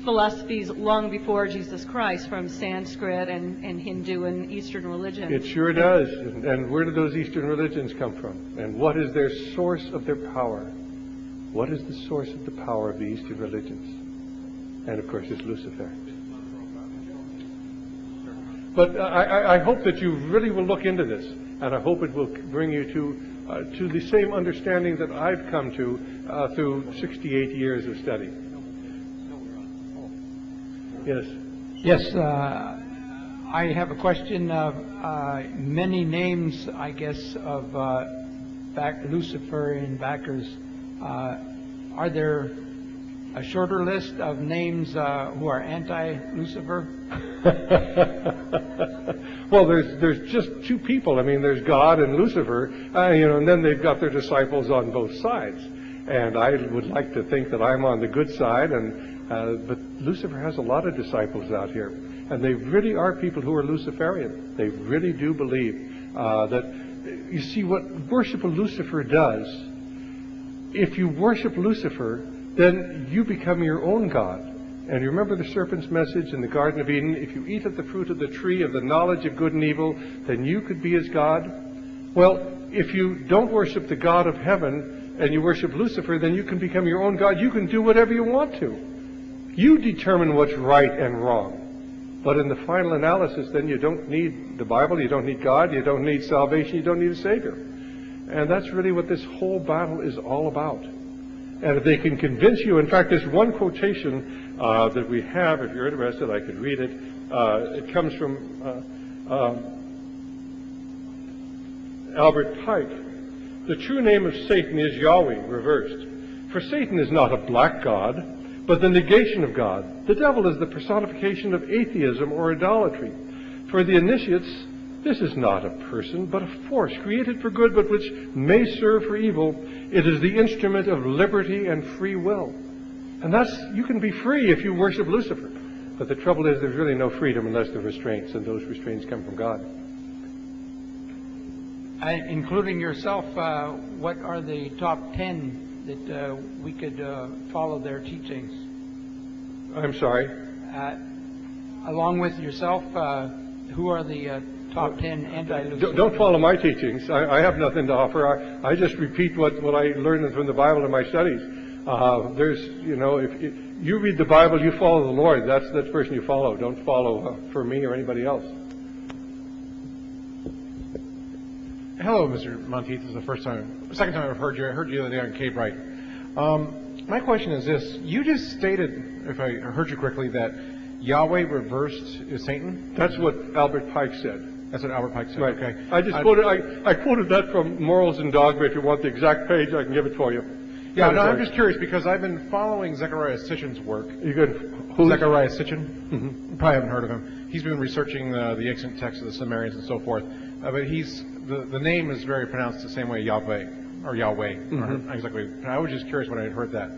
philosophies long before Jesus Christ, from Sanskrit and Hindu and Eastern religion. It sure does. And where do those Eastern religions come from? And what is their source of their power? What is the source of the power of the Eastern religions? And, of course, it's Lucifer. But I hope that you really will look into this, and I hope it will bring you to the same understanding that I've come to through 68 years of study. Yes. Yes, I have a question of many names, I guess, of Luciferian backers. Are there a shorter list of names who are anti-Lucifer? Well, there's just 2 people. I mean, there's God and Lucifer, and then they've got their disciples on both sides. And I would like to think that I'm on the good side, but Lucifer has a lot of disciples out here, and they really are people who are Luciferian. They really do believe that, you see, what worship of Lucifer does. If you worship Lucifer, then you become your own God. And you remember the serpent's message in the Garden of Eden, if you eat of the fruit of the tree of the knowledge of good and evil, then you could be as God. Well, if you don't worship the God of heaven and you worship Lucifer, then you can become your own God. You can do whatever you want to. You determine what's right and wrong. But in the final analysis, then you don't need the Bible, you don't need God, you don't need salvation, you don't need a Savior. And that's really what this whole battle is all about. And if they can convince you, in fact, there's one quotation that we have, if you're interested, I could read it. It comes from Albert Pike. The true name of Satan is Yahweh, reversed. For Satan is not a black god, but the negation of God. The devil is the personification of atheism or idolatry. For the initiates, this is not a person, but a force created for good, but which may serve for evil. It is the instrument of liberty and free will. And you can be free if you worship Lucifer. But the trouble is there's really no freedom unless there are restraints, and those restraints come from God. Including yourself, what are the top 10 that we could follow their teachings? I'm sorry? Along with yourself, who are the top 10 anti-Lucifer? Don't follow my teachings. I have nothing to offer. I just repeat what I learned from the Bible in my studies. If you read the Bible, you follow the Lord. That's the person you follow. Don't follow for me or anybody else. Hello, Mr. Monteith. This is the second time I've heard you. I heard you the other day on Cape Wright. My question is this. You just stated, if I heard you correctly, that Yahweh reversed is Satan? That's what Albert Pike said. That's what Albert Pike said. Right. Okay. I quoted that from Morals and Dogma. If you want the exact page, I can give it for you. Yeah, no, I'm just curious because I've been following Zechariah Sitchin's work. You good? Zechariah Sitchin? Mm-hmm. You probably haven't heard of him. He's been researching the ancient texts of the Sumerians and so forth. But the name is very pronounced the same way, Yahweh, or Yahweh. Mm-hmm. Exactly. I was just curious when I had heard that.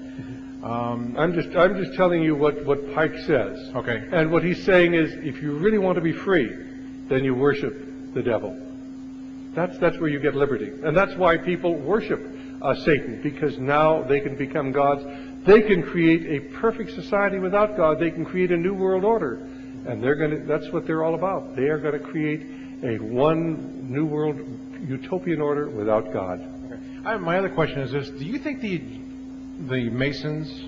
I'm just telling you what Pike says. Okay. And what he's saying is, if you really want to be free, then you worship the devil. That's where you get liberty, and that's why people worship Satan, because now they can become gods. They can create a perfect society without God. They can create a new world order. And that's what they're all about. They are going to create a one new world utopian order without God. My other question is this: do you think the Masons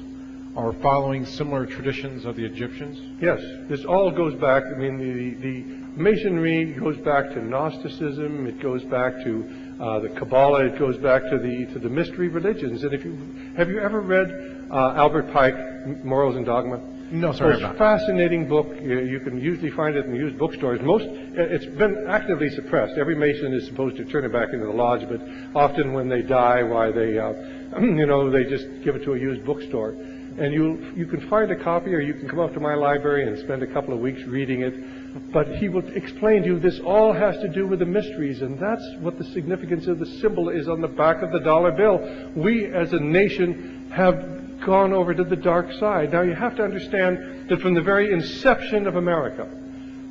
are following similar traditions of the Egyptians? Yes, this all goes back. I mean, the Masonry goes back to Gnosticism. It goes back to the Kabbalah. It goes back to the mystery religions. And have you ever read Albert Pike, Morals and Dogma? No, sorry. It's a fascinating book. You can usually find it in used bookstores. It's been actively suppressed. Every Mason is supposed to turn it back into the lodge, but often when they die, they just give it to a used bookstore. And you can find a copy, or you can come up to my library and spend a couple of weeks reading it. But he will explain to you this all has to do with the mysteries, and that's what the significance of the symbol is on the back of the dollar bill. We as a nation have gone over to the dark side. Now you have to understand that from the very inception of America,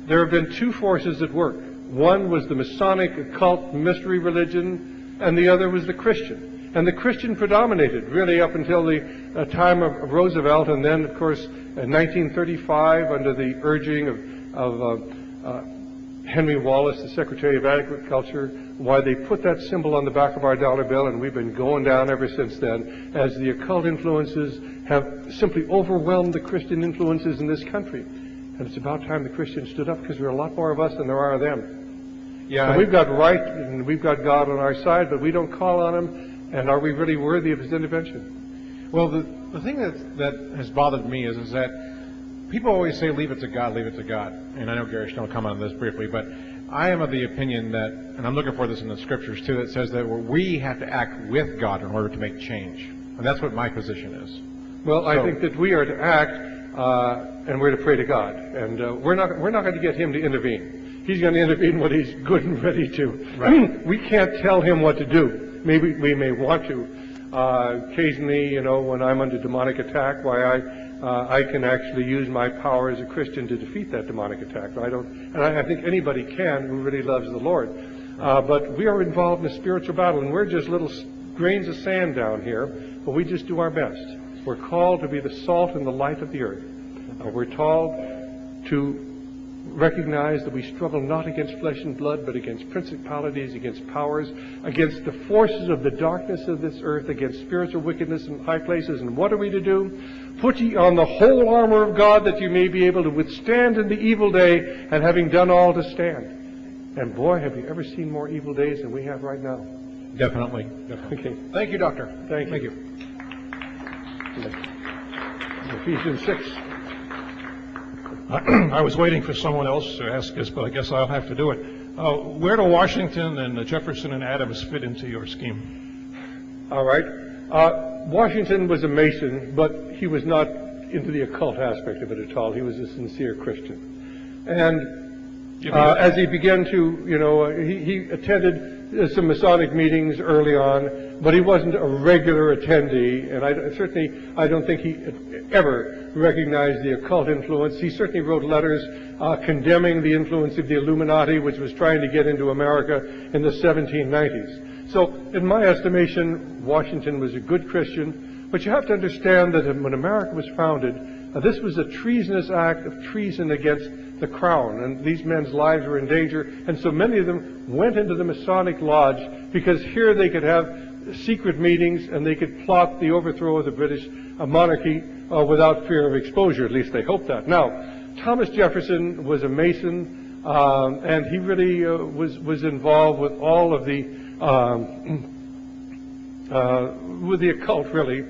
there have been two forces at work. One was the Masonic occult mystery religion, and the other was the Christian. And the Christian predominated really up until the time of Roosevelt, and then of course in 1935 under the urging of Henry Wallace, the Secretary of Agriculture, why they put that symbol on the back of our dollar bill, and we've been going down ever since then as the occult influences have simply overwhelmed the Christian influences in this country. And it's about time the Christians stood up, because there are a lot more of us than there are of them. Yeah, and we've got right and we've got God on our side, but we don't call on Him. And are we really worthy of His intervention? Well, the thing that has bothered me is that people always say, leave it to God, leave it to God. And I know Gary Stone will comment on this briefly, but I am of the opinion that, and I'm looking for this in the scriptures too, that says that we have to act with God in order to make change. And that's what my position is. Well, I think that we are to act and we're to pray to God. And we're not going to get Him to intervene. He's going to intervene when He's good and ready to. Right. We can't tell Him what to do. Maybe we may want to. Occasionally, when I'm under demonic attack, I can actually use my power as a Christian to defeat that demonic attack. I think anybody can who really loves the Lord. But we are involved in a spiritual battle, and we're just little grains of sand down here, but we just do our best. We're called to be the salt and the light of the earth. We're called to recognize that we struggle not against flesh and blood, but against principalities, against powers, against the forces of the darkness of this earth, against spiritual wickedness in high places. And what are we to do? Put ye on the whole armor of God, that you may be able to withstand in the evil day, and having done all to stand. And boy, have you ever seen more evil days than we have right now. Definitely. Okay. Thank you, Doctor. Thank you. Ephesians 6. I was waiting for someone else to ask this, but I guess I'll have to do it. Where do Washington and Jefferson and Adams fit into your scheme? All right. Washington was a Mason, but he was not into the occult aspect of it at all. He was a sincere Christian. And as he began to, he attended some Masonic meetings early on, but he wasn't a regular attendee, and I don't think he ever recognized the occult influence. He certainly wrote letters condemning the influence of the Illuminati, which was trying to get into America in the 1790s. So, in my estimation, Washington was a good Christian, but you have to understand that when America was founded, this was a treasonous act of treason against the crown, and these men's lives were in danger, and so many of them went into the Masonic Lodge because here they could have secret meetings and they could plot the overthrow of the British monarchy without fear of exposure. At least they hoped that. Now, Thomas Jefferson was a Mason, and he really was involved with all of the with the occult, really.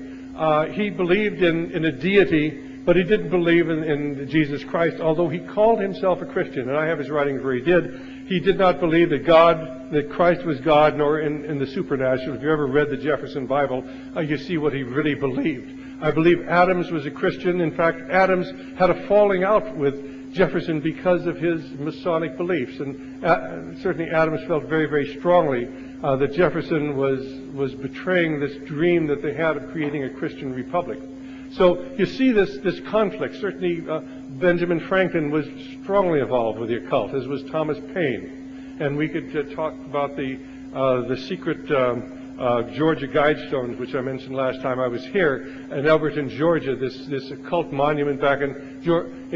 He believed in a deity, but he didn't believe in Jesus Christ, although he called himself a Christian, and I have his writings where he did. He did not believe that Christ was God, nor in the supernatural. If you ever read the Jefferson Bible, you see what he really believed. I believe Adams was a Christian. In fact, Adams had a falling out with Jefferson because of his Masonic beliefs, and certainly Adams felt very, very strongly that Jefferson was betraying this dream that they had of creating a Christian republic. So you see this conflict. Certainly Benjamin Franklin was strongly involved with the occult, as was Thomas Paine. And we could talk about the secret Georgia Guidestones, which I mentioned last time I was here, in Elberton, Georgia, this occult monument back in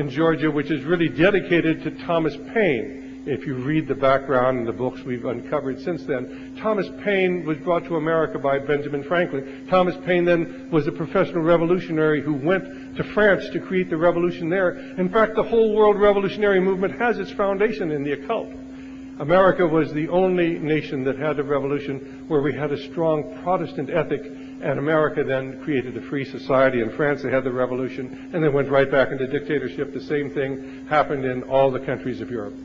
Georgia, which is really dedicated to Thomas Paine. If you read the background in the books we've uncovered since then, Thomas Paine was brought to America by Benjamin Franklin. Thomas Paine then was a professional revolutionary who went to France to create the revolution there. In fact, the whole world revolutionary movement has its foundation in the occult. America was the only nation that had a revolution where we had a strong Protestant ethic, and America then created a free society. In France, they had the revolution, and they went right back into dictatorship. The same thing happened in all the countries of Europe.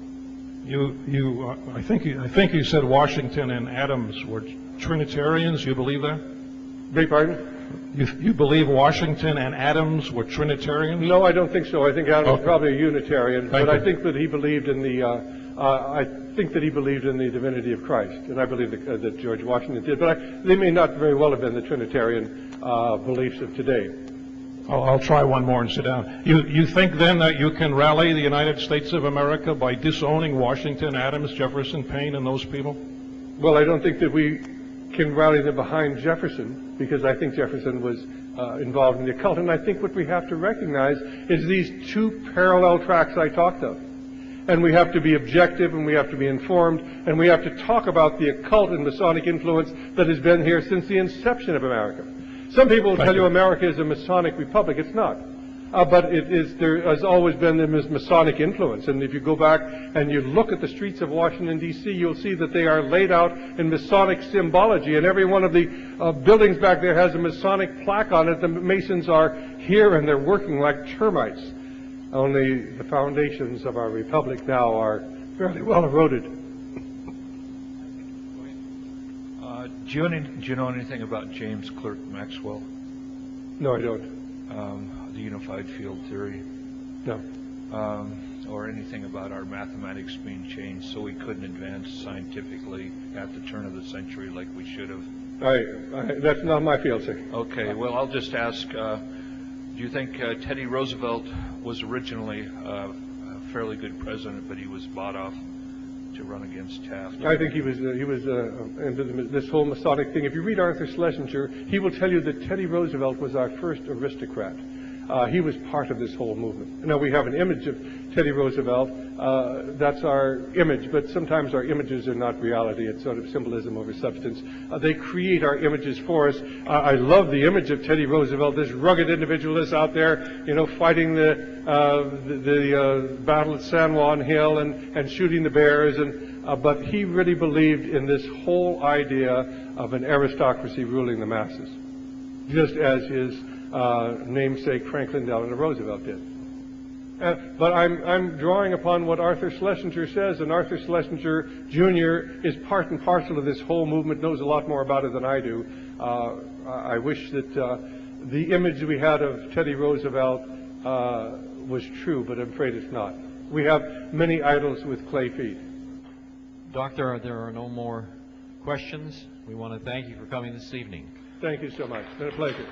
I think you said Washington and Adams were Trinitarians. You believe that? Beg pardon? You believe Washington and Adams were Trinitarians? No, I don't think so. I think Adams was probably a Unitarian, Thank but you. I think that he believed in the divinity of Christ, and I believe that George Washington did. But they may not very well have been the Trinitarian beliefs of today. I'll try one more and sit down. You think then that you can rally the United States of America by disowning Washington, Adams, Jefferson, Paine, and those people? Well, I don't think that we can rally them behind Jefferson, because I think Jefferson was involved in the occult. And I think what we have to recognize is these two parallel tracks I talked of. And we have to be objective, and we have to be informed, and we have to talk about the occult and Masonic influence that has been here since the inception of America. Some people will tell you America is a Masonic republic. It's not. But it is. There has always been the Masonic influence. And if you go back and you look at the streets of Washington, D.C., you'll see that they are laid out in Masonic symbology. And every one of the buildings back there has a Masonic plaque on it. The Masons are here, and they're working like termites. Only the foundations of our republic now are fairly well eroded. Do you know anything about James Clerk Maxwell? No, I don't. The unified field theory? No. Or anything about our mathematics being changed so we couldn't advance scientifically at the turn of the century like we should have? That's not my field, sir. Okay, well, I'll just ask, do you think Teddy Roosevelt was originally a fairly good president, but he was bought off to run against Taft? I think he was into this whole Masonic thing. If you read Arthur Schlesinger, he will tell you that Teddy Roosevelt was our first aristocrat. He was part of this whole movement. Now, we have an image of Teddy Roosevelt. That's our image, but sometimes our images are not reality. It's sort of symbolism over substance. They create our images for us. I love the image of Teddy Roosevelt, this rugged individualist out there, fighting the battle at San Juan Hill and shooting the bears. But he really believed in this whole idea of an aristocracy ruling the masses, just as his namesake Franklin Delano Roosevelt did. But I'm drawing upon what Arthur Schlesinger says, and Arthur Schlesinger Jr. is part and parcel of this whole movement, knows a lot more about it than I do. I wish that the image we had of Teddy Roosevelt was true, but I'm afraid it's not. We have many idols with clay feet. Doctor, there are no more questions. We want to thank you for coming this evening. Thank you so much. It's been a pleasure.